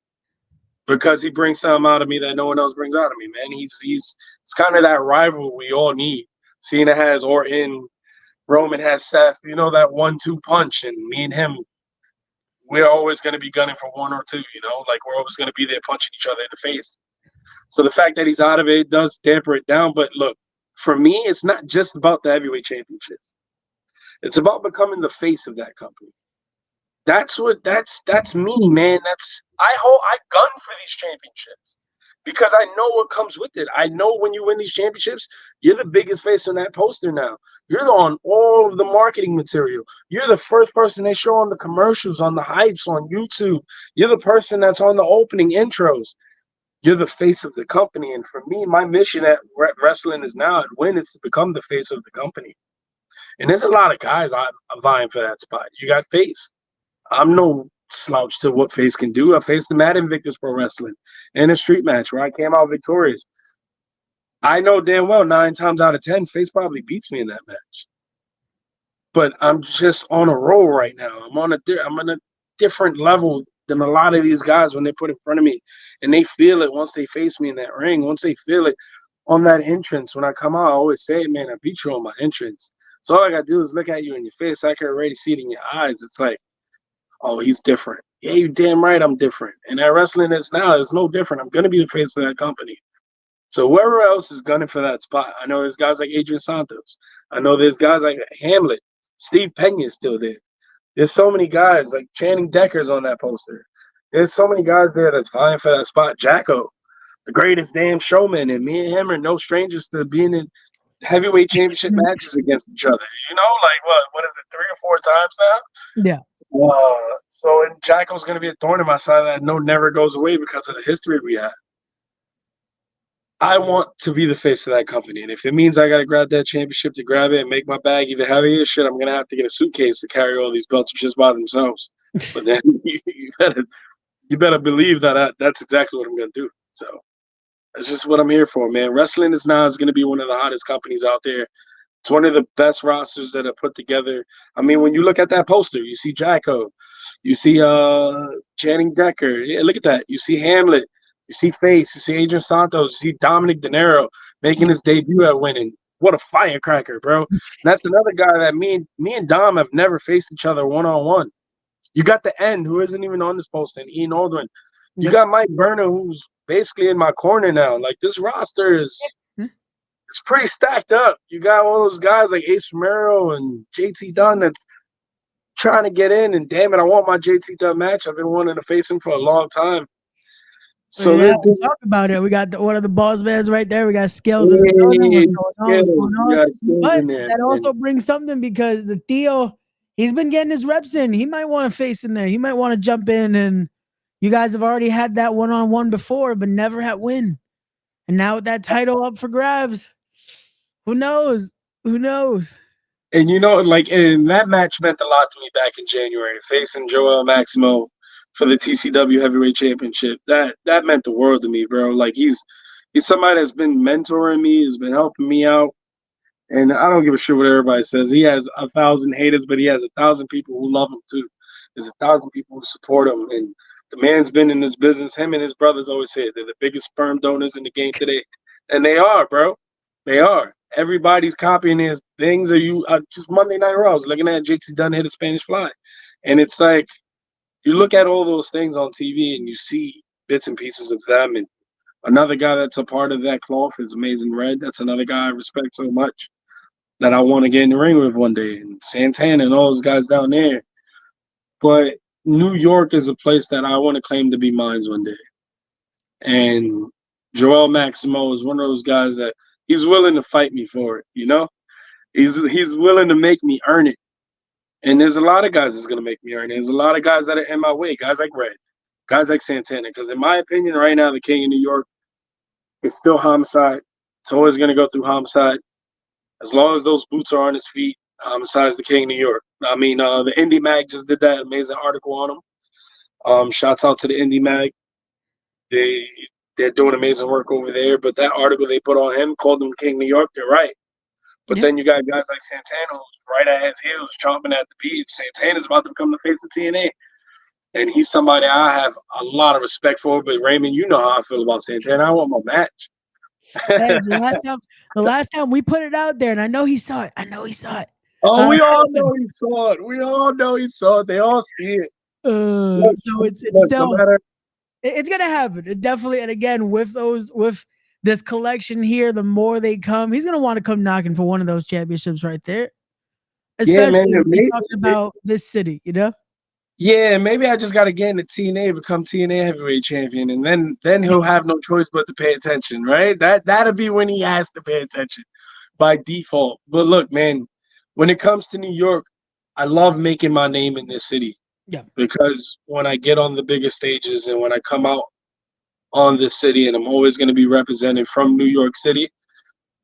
Speaker 3: Because he brings something out of me that no one else brings out of me, man. It's kind of that rival we all need. Cena has Orton, Roman has Seth, you know, that 1-2 punch, and me and him, we're always going to be gunning for one or two, you know, like we're always going to be there punching each other in the face. So the fact that he's out of it does damper it down. But look, for me, it's not just about the heavyweight championship. It's about becoming the face of that company. That's me, man. I gun for these championships because I know what comes with it. I know when you win these championships, you're the biggest face on that poster now. You're on all of the marketing material. You're the first person they show on the commercials, on the hypes, on YouTube. You're the person that's on the opening intros. You're the face of the company. And for me, my mission at wrestling is now at Win is to become the face of the company. And there's a lot of guys I'm vying for that spot. You got face. I'm no slouch to what Face can do. I faced him at Invictus Pro Wrestling in a street match where I came out victorious. I know damn well 9 times out of 10, Face probably beats me in that match. But I'm just on a roll right now. I'm on a different level than a lot of these guys when they put in front of me, and they feel it once they face me in that ring. Once they feel it on that entrance, when I come out, I always say, man, I beat you on my entrance. So all I gotta do is look at you in your face. I can already see it in your eyes. It's like, oh, he's different. Yeah, you're damn right I'm different. And that wrestling is now is no different. I'm going to be the face of that company. So whoever else is gunning for that spot, I know there's guys like Adrian Santos. I know there's guys like Hamlet. Steve Pena is still there. There's so many guys like Channing Decker's on that poster. There's so many guys there that's vying for that spot. Jacko, the greatest damn showman. And me and him are no strangers to being in heavyweight championship matches against each other. You know, like what is it, 3 or 4 times now?
Speaker 2: Yeah.
Speaker 3: So and Jacko's going to be a thorn in my side that I know never goes away because of the history we have. I want to be the face of that company. And if it means I got to grab that championship to grab it and make my bag even heavier, shit, I'm going to have to get a suitcase to carry all these belts just by themselves. But then you better believe that that's exactly what I'm going to do. So that's just what I'm here for, man. Wrestling is going to be one of the hottest companies out there. It's one of the best rosters that are put together. I mean, when you look at that poster, you see Jacko, you see Channing Decker. Yeah, look at that. You see Hamlet, you see Face, you see Adrian Santos, you see Dominic De Niro making his debut at Winning. What a firecracker, bro. That's another guy that me and Dom have never faced each other one-on-one. You got the End, who isn't even on this poster, and Ian Aldwin. You got Mike Burner, who's basically in my corner now. Like, this roster is it's pretty stacked up. You got all those guys like Ace Romero and JT Dunn that's trying to get in, and damn it, I want my JT Dunn match. I've been wanting to face him for a long time. So
Speaker 2: yeah, talk about it. We got one of the boss bands right there. We got Scales in the building. What's going on? But that also brings something because the Theo, he's been getting his reps in. He might want to face in there. He might want to jump in, and you guys have already had that one-on-one before, but never had Win. And now with that title up for grabs, who knows? Who knows?
Speaker 3: And you know, like, and that match meant a lot to me back in January, facing Joel Maximo for the TCW Heavyweight Championship. That meant the world to me, bro. Like, he's somebody that's been mentoring me, has been helping me out. And I don't give a shit what everybody says. He has 1,000 haters, but he has 1,000 people who love him too. There's 1,000 people who support him. And the man's been in this business. Him and his brothers always say they're the biggest sperm donors in the game today. And they are, bro. They are. Everybody's copying his things. Or you just Monday Night Raw, I was looking at JT Dunn hit a Spanish Fly. And it's like, you look at all those things on TV and you see bits and pieces of them. And another guy that's a part of that cloth is Amazing Red. That's another guy I respect so much. that I want to get in the ring with one day, and Santana and all those guys down there. But New York is a place that I want to claim to be mine one day. And Joel Maximo is one of those guys that he's willing to fight me for it, you know? He's willing to make me earn it. And there's a lot of guys that's gonna make me earn it. There's a lot of guys that are in my way, guys like Red, guys like Santana. Because in my opinion, right now, the king of New York is still Homicide. It's always gonna go through Homicide. As long as those boots are on his feet, Homicide's the king of New York. I mean, the Indie Mag just did that amazing article on him. Shouts out to the Indie Mag. They're doing amazing work over there. But that article they put on him called him King of New York. They're right. But then you got guys like Santana who's right at his heels, chomping at the bit. Santana's about to become the face of TNA. And he's somebody I have a lot of respect for. But Raymond, you know how I feel about Santana. I want my match.
Speaker 2: Hey, the last time we put it out there, and I know he saw it.
Speaker 3: Oh, we all know he saw it. We all know he saw it. They all see it.
Speaker 2: So it's still it's gonna happen. It definitely, and again, with this collection here, the more they come, he's gonna want to come knocking for one of those championships right there. Especially when you're talking about this city, you know?
Speaker 3: Yeah, maybe I just gotta get into TNA, become TNA heavyweight champion, and then he'll have no choice but to pay attention, right? That'll be when he has to pay attention by default. But look, man, when it comes to New York, I love making my name in this city.
Speaker 2: Yeah.
Speaker 3: Because when I get on the biggest stages and when I come out on this city, and I'm always going to be represented from New York City,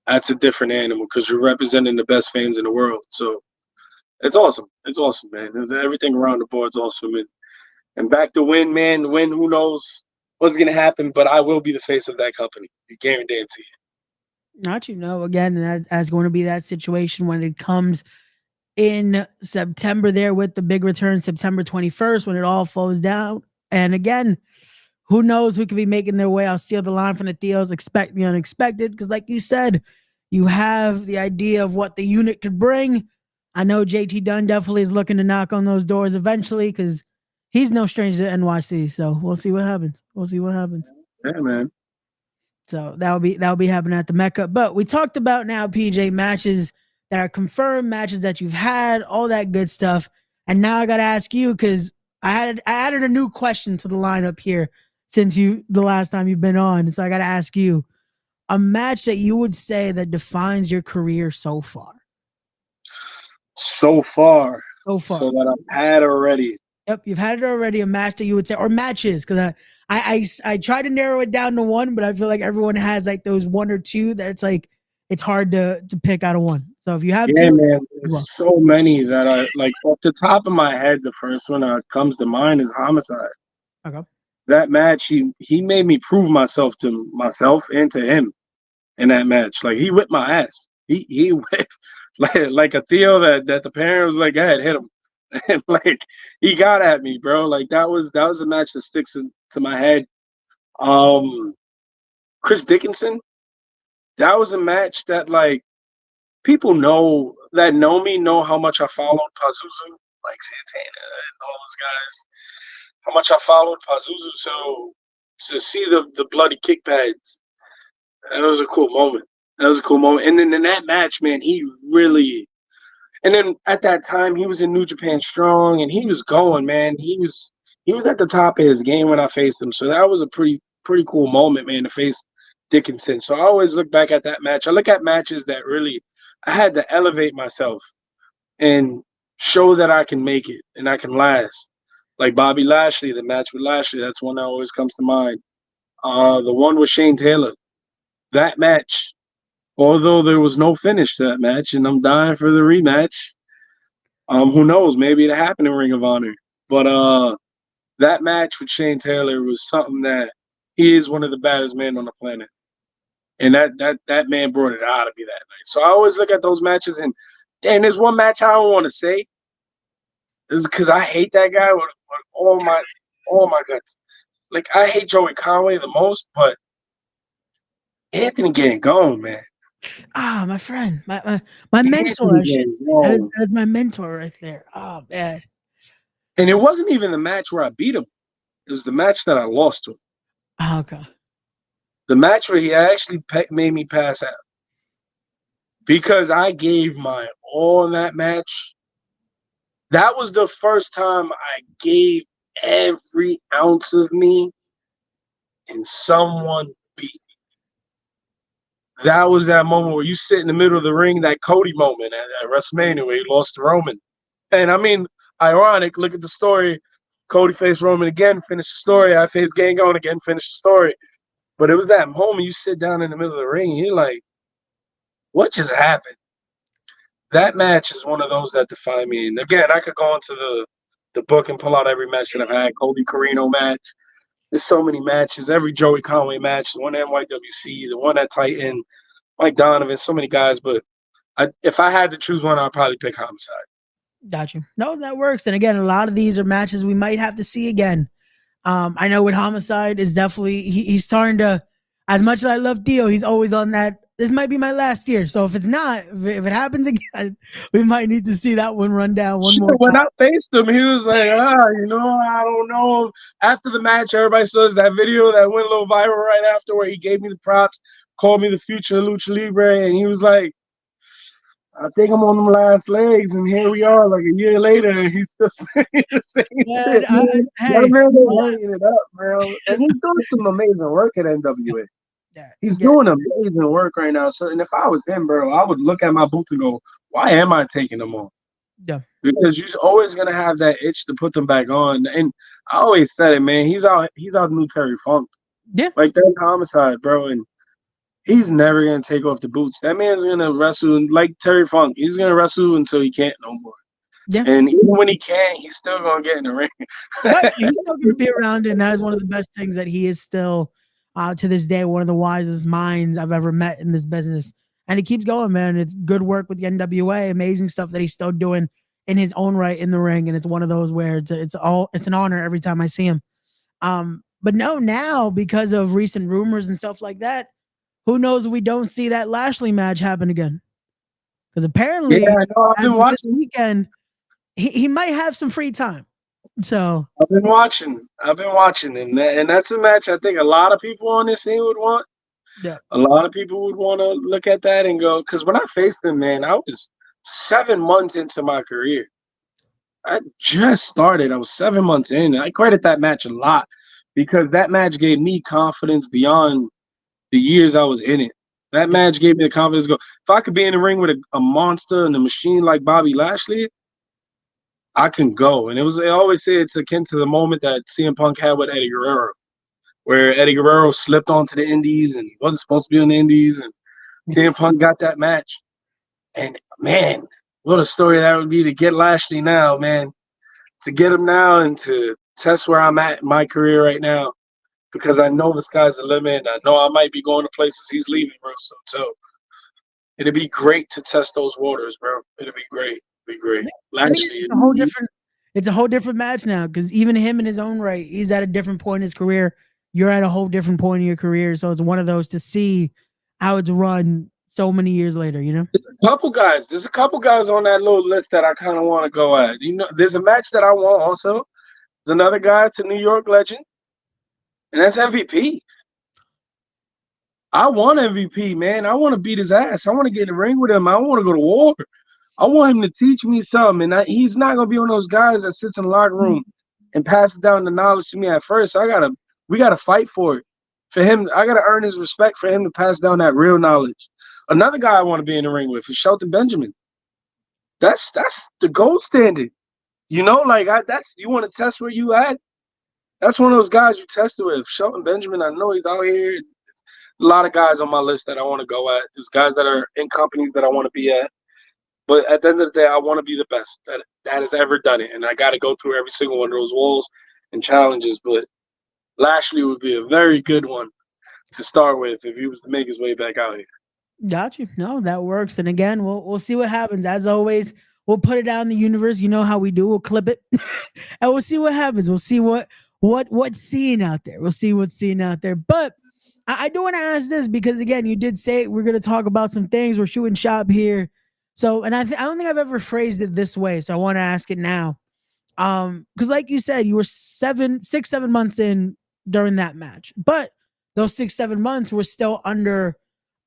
Speaker 3: that's a different animal because you're representing the best fans in the world. So it's awesome. It's awesome, man. Everything around the board's awesome. And back to Win, man. Win, who knows what's going to happen, but I will be the face of that company. I guarantee it to you.
Speaker 2: Not, you know, again, that's going to be that situation when it comes in September there with the big return, September 21st, when it all falls down. And again, who knows who could be making their way? I'll steal the line from the Theos, expect the unexpected. Because like you said, you have the idea of what the unit could bring. I know JT Dunn definitely is looking to knock on those doors eventually because he's no stranger to NYC. So we'll see what happens.
Speaker 3: Yeah, man.
Speaker 2: So that'll be happening at the Mecca. But we talked about now, PJ, matches that are confirmed, matches that you've had, all that good stuff. And now I got to ask you, because I added a new question to the lineup here since the last time you've been on. So I got to ask you a match that you would say that defines your career so far.
Speaker 3: So far.
Speaker 2: So
Speaker 3: that I've had already.
Speaker 2: Yep, you've had it already. A match that you would say, or matches, because I try to narrow it down to one, but I feel like everyone has like those one or two that it's like it's hard to pick out of one. So if you have
Speaker 3: two, man,
Speaker 2: there's
Speaker 3: so many that I like off the top of my head. The first one that comes to mind is Homicide.
Speaker 2: Okay.
Speaker 3: That match, he made me prove myself to myself and to him in that match. Like he whipped my ass. He whipped like a Theo that the parent was like, go ahead, hit him. And like he got at me, bro. Like that was a match that sticks to my head. Chris Dickinson, that was a match that like people know me know how much I followed Pazuzu, like Santana and all those guys. How much I followed Pazuzu. So to see the bloody kick pads, that was a cool moment. And then in that match, man, he really. And then at that time, he was in New Japan Strong, and he was going, man. He was at the top of his game when I faced him. So that was a pretty cool moment, man, to face Dickinson. So I always look back at that match. I look at matches that really I had to elevate myself and show that I can make it and I can last. Like Bobby Lashley, the match with Lashley, that's one that always comes to mind. The one with Shane Taylor, that match. Although there was no finish to that match, and I'm dying for the rematch. Who knows? Maybe it happened in Ring of Honor. But that match with Shane Taylor was something that he is one of the baddest men on the planet. And that man brought it out of me that night. So I always look at those matches, and damn, there's one match I don't want to say. This is because I hate that guy with all my guts. Like I hate Joey Conway the most, but Anthony getting gone, man.
Speaker 2: Ah, my friend, my mentor. That is my mentor right there. Oh, man.
Speaker 3: And it wasn't even the match where I beat him. It was the match that I lost to him.
Speaker 2: Oh, okay.
Speaker 3: The match where he actually made me pass out. because I gave my all in that match. That was the first time I gave every ounce of me and someone beat me. That was that moment where you sit in the middle of the ring, that Cody moment at WrestleMania where he lost to Roman. And I mean, ironic, look at the story. Cody faced Roman again, finished the story. I faced Gangon again, finished the story. But it was that moment you sit down in the middle of the ring and you're like, what just happened? That match is one of those that define me. And again, I could go into the book and pull out every match that I've had. Colby Carino match. There's so many matches. Every Joey Conway match, the one at NYWC, the one at Titan, Mike Donovan, so many guys. But if I had to choose one, I'd probably pick Homicide.
Speaker 2: Got you. No, that works. And again, a lot of these are matches we might have to see again. I know with Homicide is definitely he's starting to. As much as I love Theo, he's always on that. This might be my last year. So if it's not, if it happens again, we might need to see that one run down one more time.
Speaker 3: When I faced him, he was like, I don't know. After the match, everybody saw that video that went a little viral right after where he gave me the props, called me the future Lucha Libre, and he was like, I think I'm on them last legs, and here we are, like a year later, and he's still saying the same shit. That man is laying it up, bro. And he's doing some amazing work at NWA. He's doing amazing work right now. So, and if I was him, bro, I would look at my boots and go, why am I taking them off?
Speaker 2: Yeah.
Speaker 3: Because you're always gonna have that itch to put them back on. And I always said it, man. He's out new Terry Funk.
Speaker 2: Yeah.
Speaker 3: Like that's Homicide, bro. And he's never gonna take off the boots. That man's gonna wrestle like Terry Funk. He's gonna wrestle until he can't no more.
Speaker 2: Yeah.
Speaker 3: And even when he can't, he's still gonna get in the ring.
Speaker 2: Right. He's still gonna be around, and that is one of the best things that he is still to this day, one of the wisest minds I've ever met in this business. And he keeps going, man. It's good work with the NWA, amazing stuff that he's still doing in his own right in the ring. And it's one of those where it's an honor every time I see him. But no, now because of recent rumors and stuff like that, who knows if we don't see that Lashley match happen again? Because apparently, this weekend, he might have some free time. So
Speaker 3: I've been watching, and that's a match I think a lot of people on this scene would want.
Speaker 2: Yeah,
Speaker 3: a lot of people would want to look at that and go, because when I faced him, man, I was 7 months into my career. I just started. I was 7 months in. I credit that match a lot because that match gave me confidence beyond the years I was in it. That match gave me the confidence to go, if I could be in the ring with a monster and a machine like Bobby Lashley, I can go. And I always say it's akin to the moment that CM Punk had with Eddie Guerrero, where Eddie Guerrero slipped onto the Indies and wasn't supposed to be on the Indies, and CM Punk got that match. And man, what a story that would be to get Lashley now, man. To get him now and to test where I'm at in my career right now, because I know the sky's the limit. And I know I might be going to places he's leaving real soon. So it'd be great to test those waters, bro. It'd be great. Lashley,
Speaker 2: it's a whole different match now, because even him in his own right, he's at a different point in his career. You're at a whole different point in your career. So it's one of those to see how it's run so many years later, you know?
Speaker 3: There's a couple guys on that little list that I kind of want to go at. You know, there's a match that I want also. There's another guy, it's a New York legend, and that's MVP. I want MVP, man. I want to beat his ass. I want to get in the ring with him. I want to go to war. I want him to teach me something. And he's not going to be one of those guys that sits in the locker room and passes down the knowledge to me at first. We got to fight for it. For him, I got to earn his respect for him to pass down that real knowledge. Another guy I want to be in the ring with is Shelton Benjamin. That's the gold standard. You know, like you want to test where you at? That's one of those guys you test it with. Shelton Benjamin, I know he's out here. A lot of guys on my list that I want to go at. There's guys that are in companies that I want to be at. But at the end of the day, I want to be the best that has ever done it. And I got to go through every single one of those walls and challenges. But Lashley would be a very good one to start with if he was to make his way back out here. Got
Speaker 2: you. No, that works. And again, we'll see what happens. As always, we'll put it out in the universe. You know how we do. We'll clip it. And we'll see what happens. We'll see what's seen out there. We'll see what's seen out there. But I do want to ask this because, again, you did say we're going to talk about some things. We're shooting shop here. So, and I don't think I've ever phrased it this way, so I want to ask it now. Because like you said, you were 7 months in during that match, but those 6-7 months were still under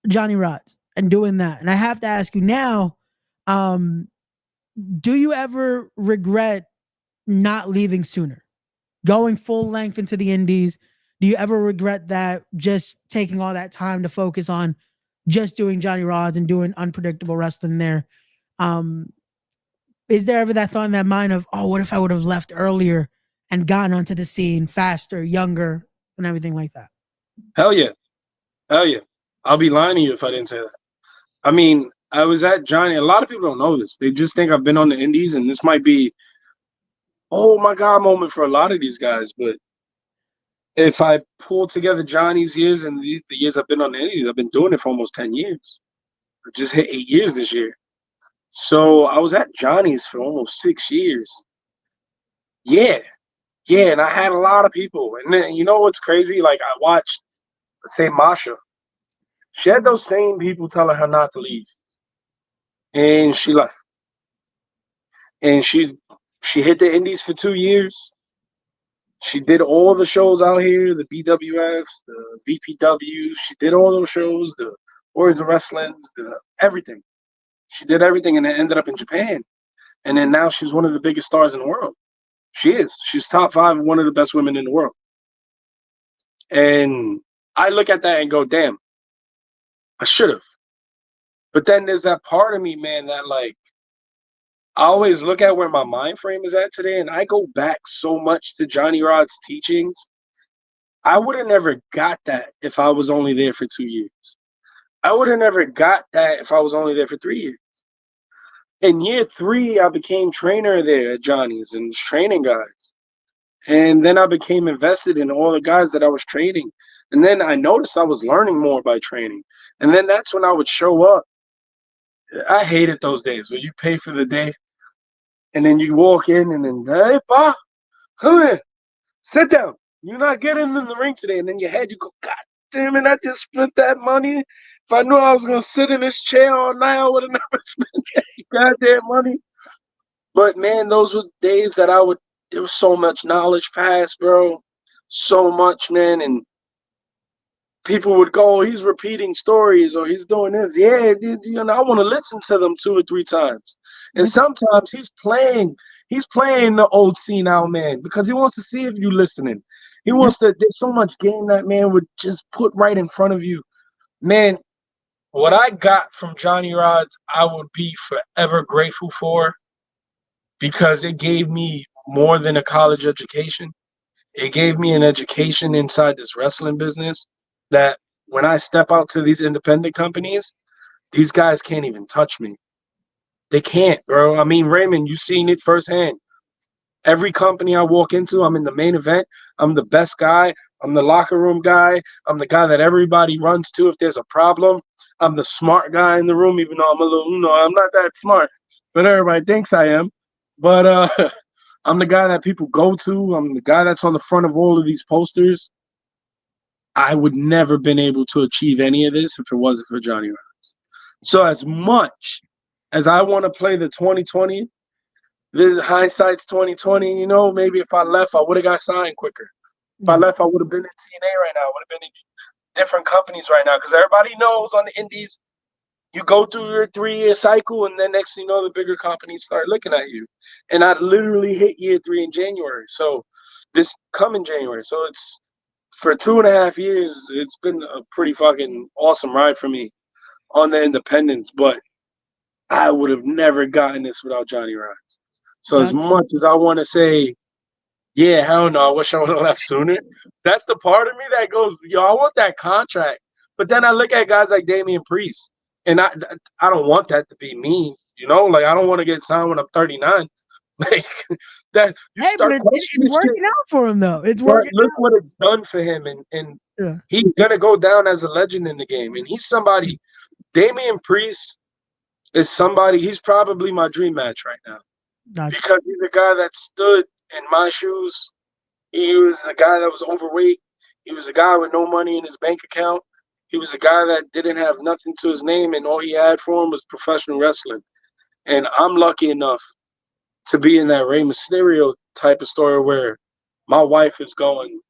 Speaker 2: Johnny Rodz. and doing that. And I have to ask you now, do you ever regret not leaving sooner, going full length into the indies? Do you ever regret that, just taking all that time to focus on just doing Johnny Rods and doing unpredictable wrestling there? Is there ever that thought in that mind of, oh, what if I would have left earlier and gotten onto the scene faster, younger, and everything like that?
Speaker 3: Hell yeah. Hell yeah. I'll be lying to you if I didn't say that. I mean, I was at Johnny. A lot of people don't know this. They just think I've been on the indies, and this might be, oh my God moment for a lot of these guys. But if I pull together Johnny's years and the years I've been on the indies, I've been doing it for almost 10 years. I just hit 8 years this year. So I was at Johnny's for almost 6 years. Yeah. Yeah, and I had a lot of people. And then, you know what's crazy? Like, I watched, say, Masha. She had those same people telling her not to leave. And she left. And she hit the indies for 2 years. She did all the shows out here, the BWFs, the VPWs. She did all those shows, the Warriors of Wrestling, everything. She did everything and then ended up in Japan. And then now she's one of the biggest stars in the world. She is. She's top 5, one of the best women in the world. And I look at that and go, damn, I should have. But then there's that part of me, man, that like, I always look at where my mind frame is at today, and I go back so much to Johnny Rod's teachings. I would have never got that if I was only there for 2 years. I would have never got that if I was only there for 3 years. In year 3, I became trainer there at Johnny's and was training guys. And then I became invested in all the guys that I was training. And then I noticed I was learning more by training. And then that's when I would show up. I hated those days where you pay for the day and then you walk in and then, hey, Pa, come here, sit down. You're not getting in the ring today. And then your head, you go, God damn it, I just spent that money. If I knew I was going to sit in this chair all night, I would have never spent that goddamn money. But, man, those were days that there was so much knowledge passed, bro. So much, man. And people would go, he's repeating stories or he's doing this. Yeah, you know, I want to listen to them 2 or 3 times. And sometimes he's playing the old senile man because he wants to see if you're listening. He wants to, there's so much game that man would just put right in front of you. Man, what I got from Johnny Rods, I would be forever grateful for because it gave me more than a college education. It gave me an education inside this wrestling business that when I step out to these independent companies, these guys can't even touch me. They can't, bro. I mean, Raymond, you've seen it firsthand. Every company I walk into, I'm in the main event. I'm the best guy. I'm the locker room guy. I'm the guy that everybody runs to if there's a problem. I'm the smart guy in the room, even though I'm a little, I'm not that smart, but everybody thinks I am. But I'm the guy that people go to. I'm the guy that's on the front of all of these posters. I would never been able to achieve any of this if it wasn't for Johnny Rods. So as much as I want to play the 2020, this hindsight's 2020, maybe if I left, I would have got signed quicker. If I left, I would have been in TNA right now. I would have been in different companies right now because everybody knows on the indies, you go through your 3-year cycle and then next thing you know, the bigger companies start looking at you. And I literally hit year 3 in January. So this coming January. So it's for 2.5 years, it's been a pretty fucking awesome ride for me on the independents. But I would have never gotten this without Johnny Rods. So as much as I want to say, yeah, hell no, I wish I would have left sooner. That's the part of me that goes, yo, I want that contract. But then I look at guys like Damian Priest, and I don't want that to be me, Like, I don't want to get signed when I'm 39. Like, that.
Speaker 2: Hey, but it's working out for him, though. It's working
Speaker 3: Look what it's done for him, and he's going to go down as a legend in the game. And he's somebody, Damian Priest is somebody, he's probably my dream match right now. Because he's a guy that stood in my shoes. He was a guy that was overweight. He was a guy with no money in his bank account. He was a guy that didn't have nothing to his name, and all he had for him was professional wrestling. And I'm lucky enough to be in that Rey Mysterio type of story where my wife is going,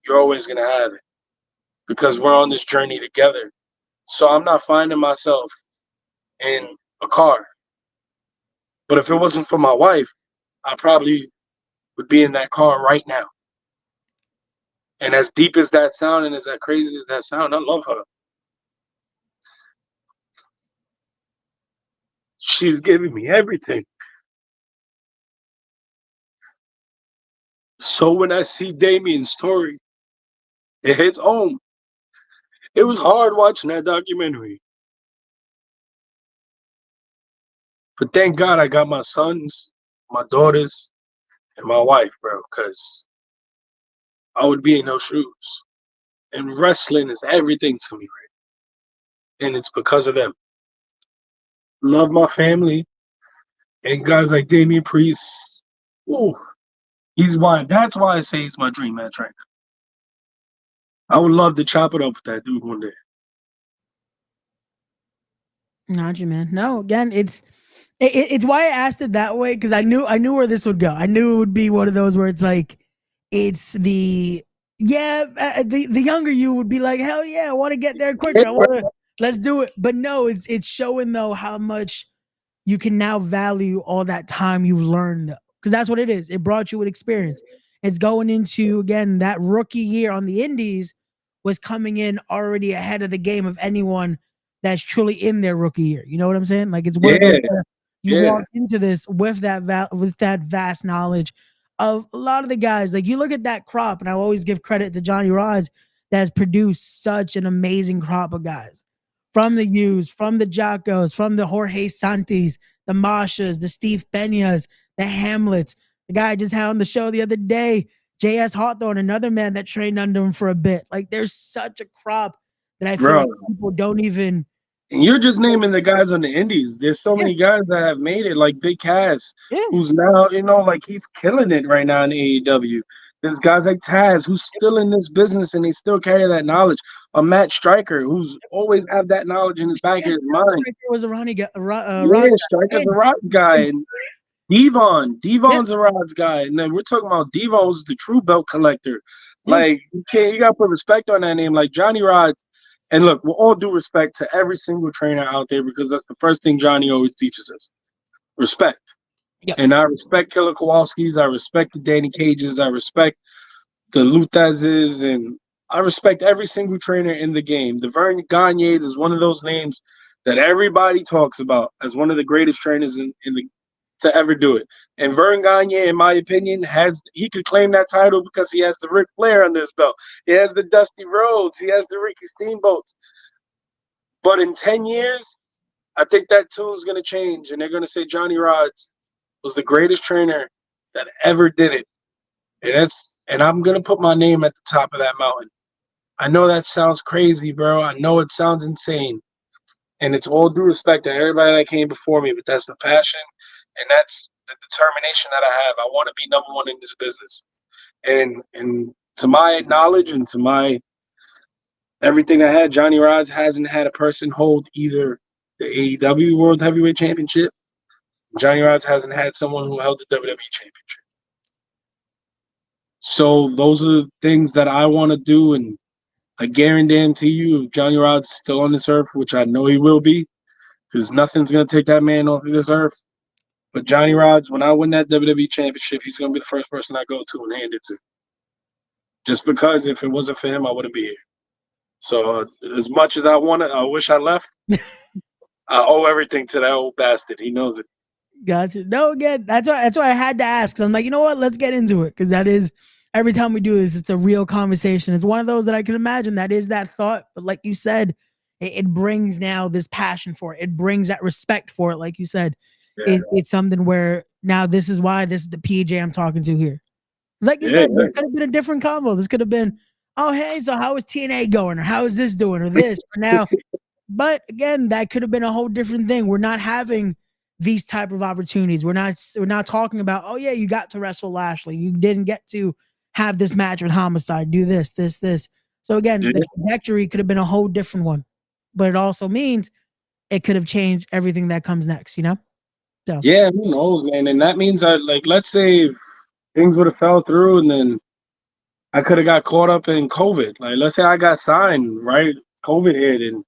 Speaker 3: you're always going to have it because we're on this journey together. So I'm not finding myself in a car. But if it wasn't for my wife, I probably would be in that car right now. And as deep as that sound and as that crazy as that sound, I love her. She's giving me everything. So when I see Damien's story, it hits home. It was hard watching that documentary. But thank God I got my sons, my daughters, and my wife, bro, because I would be in those shoes. And wrestling is everything to me, right? And it's because of them. Love my family. And guys like Damien Priest, ooh, he's why. That's why I say he's my dream match right now. I would love to chop it up with that dude one day.
Speaker 2: Not you, man. No, again, it's why I asked it that way, because I knew where this would go. I knew it would be one of those where it's like, it's the the younger you would be like, hell yeah, I want to get there quicker. Let's do it. But no, it's showing though how much you can now value all that time you've learned, because that's what it is. It brought you an experience. It's going into, again, that rookie year on the indies was coming in already ahead of the game of anyone that's truly in their rookie year. You know what I'm saying? Like, it's one of those where you walk into this with that vast knowledge of a lot of the guys. Like, you look at that crop, and I always give credit to Johnny Rods that has produced such an amazing crop of guys. From the Hughes, from the Jacos, from the Jorge Santis, the Mashas, the Steve Peñas, the Hamlets. The guy I just had on the show the other day, J.S. Hawthorne, another man that trained under him for a bit. Like, there's such a crop that I feel like people don't even.
Speaker 3: And you're just naming the guys on the indies. There's so many guys that have made it, like Big Cass, who's now, like, he's killing it right now in AEW. There's guys like Taz, who's still in this business, and they still carry that knowledge. A Matt Stryker, who's always have that knowledge in his back of his mind.
Speaker 2: Stryker was a Ronnie guy.
Speaker 3: Stryker's a Rods guy. And Devon's a Rods guy. And then we're talking about Devon's the true belt collector. Like, you got to put respect on that name. Like, Johnny Rods. And look, with all due respect to every single trainer out there, because that's the first thing Johnny always teaches us. Respect. Yep. And I respect Killer Kowalski's. I respect the Danny Cages. I respect the Lutazes. And I respect every single trainer in the game. The Vern Gagne's is one of those names that everybody talks about as one of the greatest trainers to ever do it. And Vern Gagne, in my opinion, he could claim that title because he has the Ric Flair under his belt. He has the Dusty Rhodes. He has the Ricky Steamboats. But in 10 years, I think that tune is going to change, and they're going to say Johnny Rods was the greatest trainer that ever did it. And I'm going to put my name at the top of that mountain. I know that sounds crazy, bro. I know it sounds insane. And it's all due respect to everybody that came before me, but that's the passion, and that's the determination that I have. I want to be number one in this business. And to my knowledge and to my everything I had, Johnny Rods hasn't had a person hold either the AEW World Heavyweight Championship. Johnny Rods hasn't had someone who held the WWE Championship. So those are the things that I want to do, and I guarantee you, if Johnny Rods still on this earth, which I know he will be, because nothing's going to take that man off of this earth. But Johnny Rods, when I win that WWE Championship, he's going to be the first person I go to and hand it to. Just because if it wasn't for him, I wouldn't be here. So as much as I wish I left, I owe everything to that old bastard. He knows it.
Speaker 2: Gotcha. No, again, that's why I had to ask. I'm like, you know what? Let's get into it, because that is, every time we do this, it's a real conversation. It's one of those that I can imagine that is that thought, but like you said, it brings now this passion for it. It brings that respect for it, like you said. Yeah. It's something where now this is the PJ I'm talking to here. Like you said, it could have been a different combo. This could have been, oh, hey, so how is TNA going? Or how is this doing? Or this? Or now. But again, that could have been a whole different thing. We're not having these type of opportunities. We're not talking about, oh yeah, you got to wrestle Lashley. You didn't get to have this match with Homicide. Do this. So again, the trajectory could have been a whole different one. But it also means it could have changed everything that comes next, you know? So
Speaker 3: yeah, who knows, man? And that means let's say things would have fell through and then I could have got caught up in COVID. Like, let's say I got signed, right? COVID hit and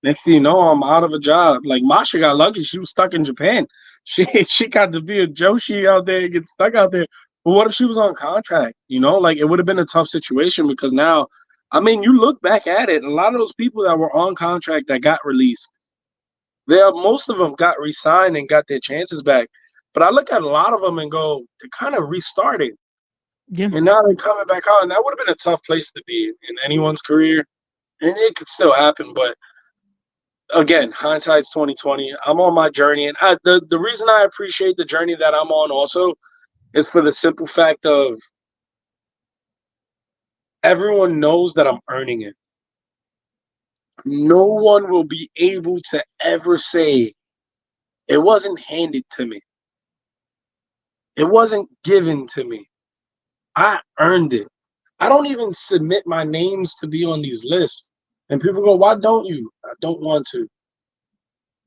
Speaker 3: Next thing you know, I'm out of a job. Like Masha got lucky; she was stuck in Japan. She got to be a Joshi out there and get stuck out there. But what if she was on contract? You know, like it would have been a tough situation because now, I mean, you look back at it, a lot of those people that were on contract that got released, most of them got re-signed and got their chances back. But I look at a lot of them and go, they kind of restarted,
Speaker 2: Yeah.
Speaker 3: and now they're coming back out, and that would have been a tough place to be in anyone's career, and it could still happen, but again, hindsight's 2020. I'm on my journey, and the reason I appreciate the journey that I'm on also is for the simple fact of everyone knows that I'm earning it. No one will be able to ever say it wasn't handed to me. It wasn't given to me. I earned it. I don't even submit my names to be on these lists. And people go, why don't you? I don't want to.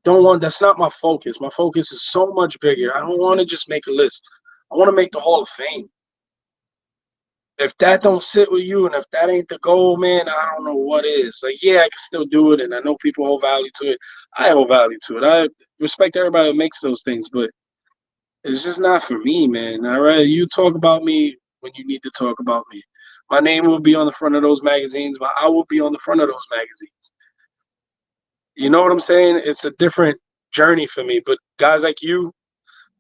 Speaker 3: Don't want, that's not my focus. My focus is so much bigger. I don't want to just make a list. I want to make the Hall of Fame. If that don't sit with you and if that ain't the goal, man, I don't know what is. Like, yeah, I can still do it, and I know people hold value to it. I hold value to it. I respect everybody that makes those things, but it's just not for me, man. I'd rather you talk about me when you need to talk about me. My name will be on the front of those magazines, but I will be on the front of those magazines. You know what I'm saying? It's a different journey for me. But guys like you,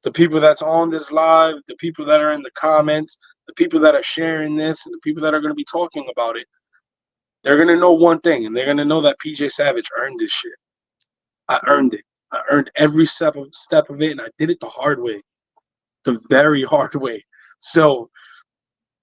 Speaker 3: the people that's on this live, the people that are in the comments, the people that are sharing this, and the people that are going to be talking about it, they're going to know one thing, and they're going to know that PJ Savage earned this shit. I earned it. I earned every step of it, and I did it the hard way, the very hard way. So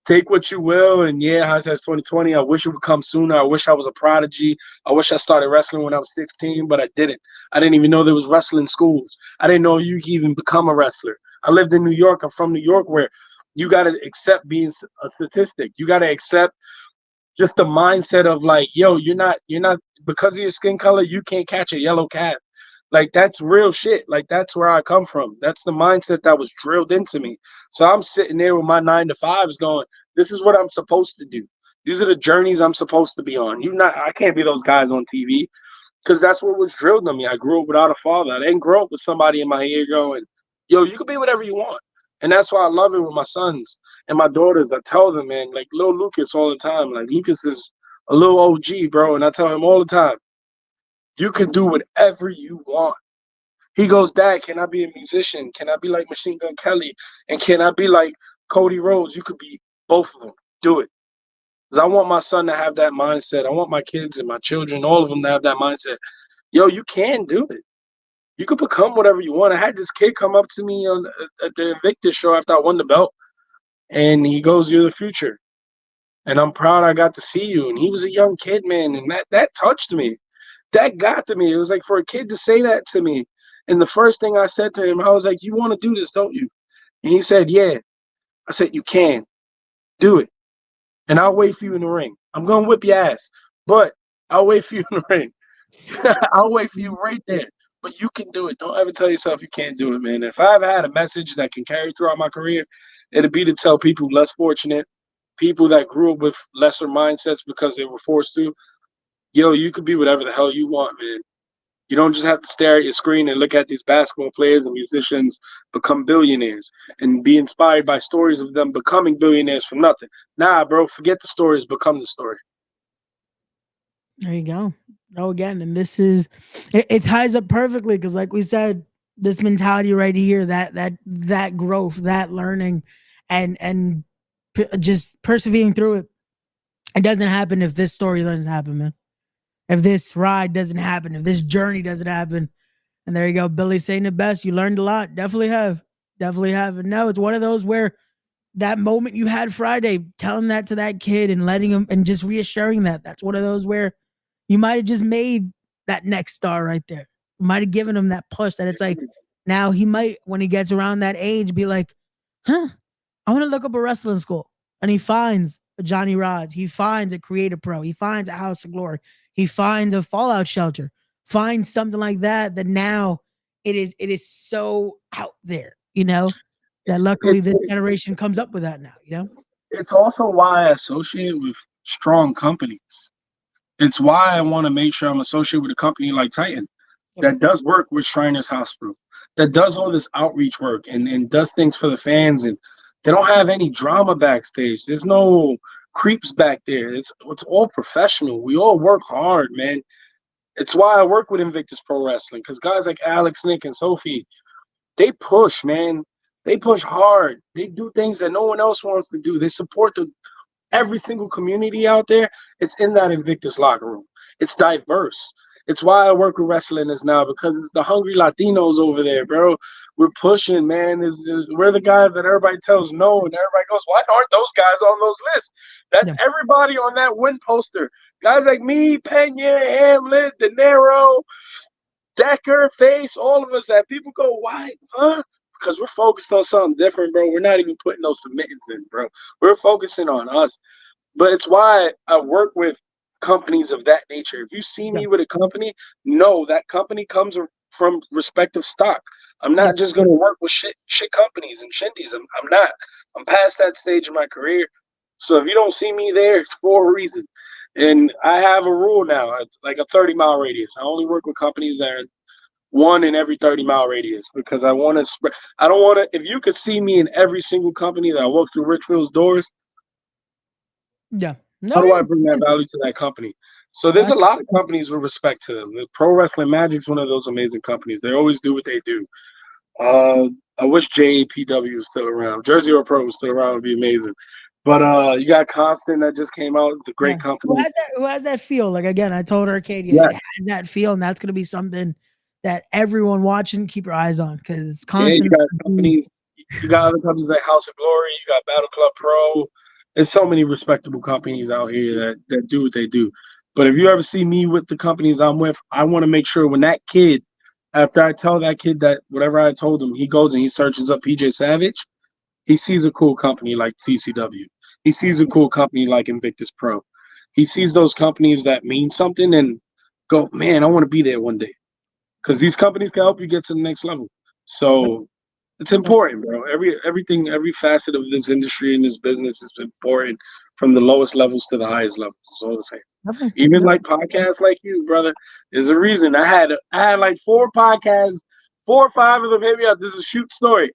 Speaker 3: take what you will, and yeah, hindsight's 2020. I wish it would come sooner. I wish I was a prodigy. I wish I started wrestling when I was 16, but I didn't. I didn't even know there was wrestling schools. I didn't know you could even become a wrestler. I lived in New York. I'm from New York, where you got to accept being a statistic. You got to accept just the mindset of like, yo, you're not because of your skin color, you can't catch a yellow cat. Like that's real shit. Like that's where I come from. That's the mindset that was drilled into me. So I'm sitting there with my 9 to 5s going, this is what I'm supposed to do. These are the journeys I'm supposed to be on. I can't be those guys on TV because that's what was drilled in me. I grew up without a father. I didn't grow up with somebody in my ear going, yo, you can be whatever you want. And that's why I love it with my sons and my daughters. I tell them, man, like little Lucas all the time. Like Lucas is a little OG, bro. And I tell him all the time, you can do whatever you want. He goes, Dad, can I be a musician? Can I be like Machine Gun Kelly? And can I be like Cody Rhodes? You could be both of them. Do it. Because I want my son to have that mindset. I want my kids and my children, all of them to have that mindset. Yo, you can do it. You could become whatever you want. I had this kid come up to me at the Invictus show after I won the belt. And he goes, you're the future. And I'm proud I got to see you. And he was a young kid, man. And that touched me. That got to me. It was like for a kid to say that to me. And the first thing I said to him, I was like, you want to do this, don't you? And he said, yeah. I said, you can. Do it. And I'll wait for you in the ring. I'm going to whip your ass. But I'll wait for you in the ring. I'll wait for you right there. But you can do it. Don't ever tell yourself you can't do it, man. If I ever had a message that can carry throughout my career, it'd be to tell people less fortunate, people that grew up with lesser mindsets because they were forced to, yo, you could be whatever the hell you want, man. You don't just have to stare at your screen and look at these basketball players and musicians become billionaires and be inspired by stories of them becoming billionaires from nothing. Nah, bro, forget the stories, become the story.
Speaker 2: There you go. Oh, again, and this is it ties up perfectly because, like we said, this mentality right here, that growth, that learning, and just persevering through it. It doesn't happen if this story doesn't happen, man. If this ride doesn't happen, if this journey doesn't happen, and there you go, Billy saying it best. You learned a lot. Definitely have. And no, it's one of those where that moment you had Friday, telling that to that kid and letting him and just reassuring that's one of those where you might have just made that next star right there. You might have given him that push that it's like now he might, when he gets around that age, be like, huh, I want to look up a wrestling school. And he finds a Johnny Rods. He finds a Creative Pro. He finds a House of Glory. He finds a Fallout Shelter. Finds something like that now it is so out there, that luckily this generation comes up with that now,
Speaker 3: It's also why I associate with strong companies. It's why I want to make sure I'm associated with a company like Titan that does work with Shriners Hospital, that does all this outreach work and does things for the fans. And they don't have any drama backstage. There's no creeps back there. It's all professional. We all work hard, man. It's why I work with Invictus Pro Wrestling, because guys like Alex, Nick, and Sophie, they push, man. They push hard. They do things that no one else wants to do. They support every single community out there. It's in that Invictus locker room. It's diverse. It's why I work with Wrestling is now, because it's the hungry Latinos over there, bro. We're pushing, man. We're the guys that everybody tells no, and everybody goes, why aren't those guys on those lists? That's everybody on that win poster. Guys like me, Pena, Hamlet, De Niro, Decker, Face, all of us that people go, why? Huh? Because we're focused on something different, bro. We're not even putting those submittance in, bro. We're focusing on us. But it's why I work with companies of that nature. If you see me with a company, know that company comes from respective stock. I'm not just going to work with shit companies and shindies. I'm not. I'm past that stage in my career. So if you don't see me there, it's for a reason. And I have a rule now. It's like a 30-mile radius. I only work with companies that are one in every 30-mile radius, because I want to spread. I don't want to. If you could see me in every single company that I walk through Richfield's doors, how do I bring that value to that company? So there's a lot of companies with respect to them. The Pro Wrestling Magic's one of those amazing companies. They always do what they do. I wish JPW was still around. Jersey or Pro was still around would be amazing. But you got Constant that just came out. It's a great company.
Speaker 2: Who has that feel? Like, again, I told Arcadia, it has that feel, and that's going to be something that everyone watching, keep your eyes on, because Constant.
Speaker 3: You got companies. You got other companies like House of Glory. You got Battle Club Pro. There's so many respectable companies out here that do what they do. But if you ever see me with the companies I'm with, I want to make sure when that kid, after I tell that kid that whatever I told him, he goes and he searches up PJ Savage, he sees a cool company like TCW. He sees a cool company like Invictus Pro. He sees those companies that mean something and go, man, I want to be there one day. Because these companies can help you get to the next level. So it's important, bro. Every facet of this industry and this business is important, from the lowest levels to the highest levels. It's all the same. Even like podcasts like you, brother, there's a reason. I had like 4 podcasts, 4 or 5 of them hit me up. This is a shoot story.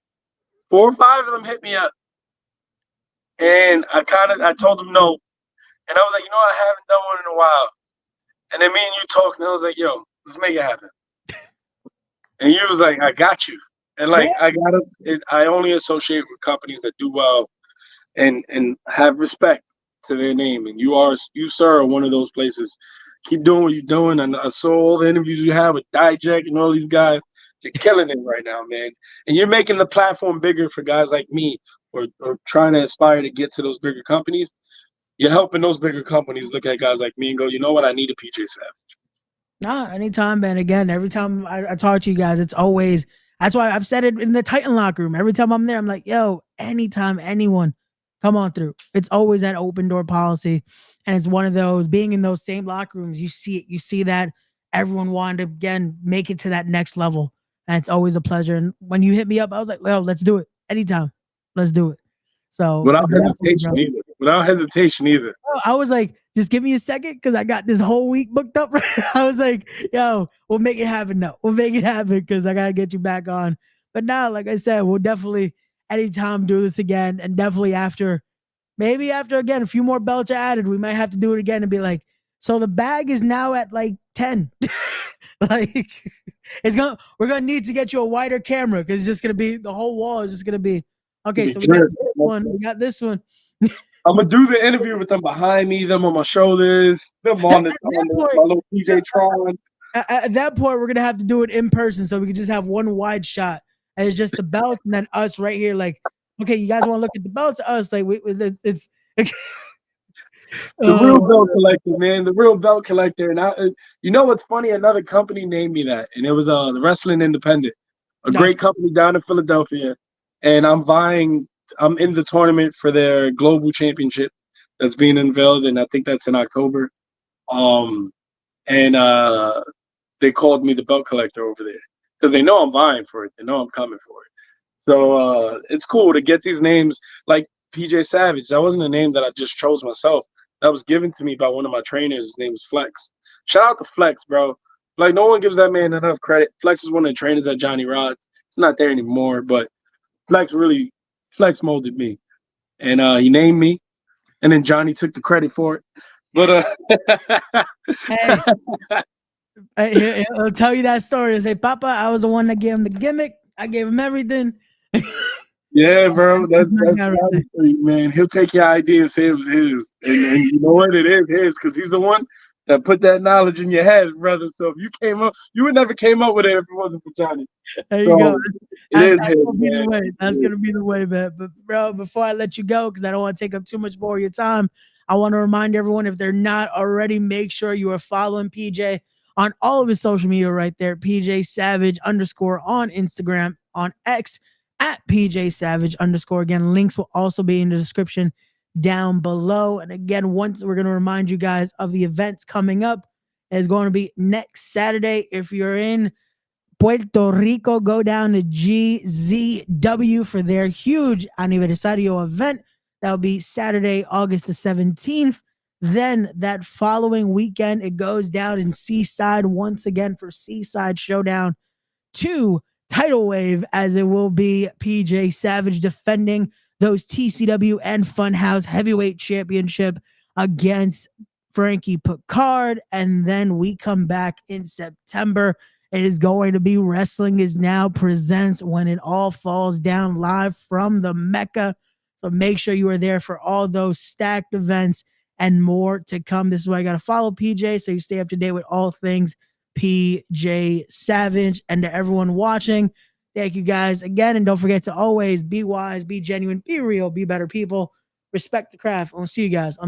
Speaker 3: 4 or 5 of them hit me up. And I told them no. And I was like, I haven't done one in a while. And then me and you talked, and I was like, yo, let's make it happen. And you was like, I got you. And like, I only associate with companies that do well and have respect to their name. And you, sir, are one of those places. Keep doing what you're doing. And I saw all the interviews you have with Dijak and all these guys. You're killing it right now, man. And you're making the platform bigger for guys like me, or trying to aspire to get to those bigger companies. You're helping those bigger companies look at guys like me and go, you know what? I need a PJ Savage.
Speaker 2: Nah, anytime, man. Again, every time I talk to you guys, it's always, that's why I've said it in the Titan locker room. Every time I'm there, I'm like, yo, anytime anyone come on through. It's always that open door policy. And it's one of those, being in those same locker rooms, you see it. You see that everyone wanted to, again, make it to that next level. And it's always a pleasure. And when you hit me up, I was like, well, let's do it. Anytime. Let's do it. So
Speaker 3: without hesitation either.
Speaker 2: I was like, just give me a second, because I got this whole week booked up. I was like, yo, we'll make it happen. No, we'll make it happen, because I got to get you back on. But now, like I said, we'll definitely anytime do this again. And definitely maybe after, again, a few more belts are added, we might have to do it again and be like, so the bag is now at like 10. Like, we're going to need to get you a wider camera, because it's just going to be, the whole wall is just going to be, okay, so we got this one, we got this one.
Speaker 3: I'm gonna do the interview with them behind me, them on my shoulders, them on my little PJ Tron.
Speaker 2: At that point, we're gonna have to do it in person, so we can just have one wide shot, and it's just the belts, and then us right here. Like, okay, you guys want to look at the belts? Us, like, it's
Speaker 3: the real belt collector, man. The real belt collector. And you know what's funny? Another company named me that, and it was the Wrestling Independent, a great company down in Philadelphia, and I'm in the tournament for their global championship that's being unveiled, and I think that's in October. They called me the belt collector over there, because they know I'm vying for it. They know I'm coming for it. So it's cool to get these names like PJ Savage. That wasn't a name that I just chose myself. that was given to me by one of my trainers. His name is Flex. Shout out to Flex, bro. Like, no one gives that man enough credit. Flex is one of the trainers at Johnny Rod's. It's not there anymore, but Flex molded me. And he named me, and then Johnny took the credit for it. But
Speaker 2: Hey, he'll tell you that story and say, Papa, I was the one that gave him the gimmick. I gave him everything.
Speaker 3: yeah, bro, that's Johnny for you, man. He'll take your idea and say it was his, and you know what? It is his because he's the one that put that knowledge in your head, brother. So if you would never came up with it if it wasn't for Johnny.
Speaker 2: There you go.
Speaker 3: That's
Speaker 2: gonna be the way. That's gonna be the way, man. But bro, before I let you go, because I don't want to take up too much more of your time, I want to remind everyone, if they're not already, make sure you are following PJ on all of his social media right there. PJ Savage _ on Instagram, on X at PJ Savage _ Again, links will also be in the description down below. And again, once we're going to remind you guys of the events coming up, is going to be next Saturday. If you're in Puerto Rico, go down to GZW for their huge aniversario event. That'll be Saturday, August the 17th. Then that following weekend, it goes down in Seaside once again for Seaside Showdown 2 Tidal Wave, as it will be PJ Savage defending those TCW and Funhouse heavyweight championship against Frankie Picard. And then we come back in September. It is going to be Wrestling Is Now presents When It All Falls Down, live from the Mecca. So make sure you are there for all those stacked events and more to come. This is why I got to follow PJ, so you stay up to date with all things PJ Savage. And to everyone watching, thank you guys again. And don't forget to always be wise, be genuine, be real, be better people, respect the craft. I'll see you guys on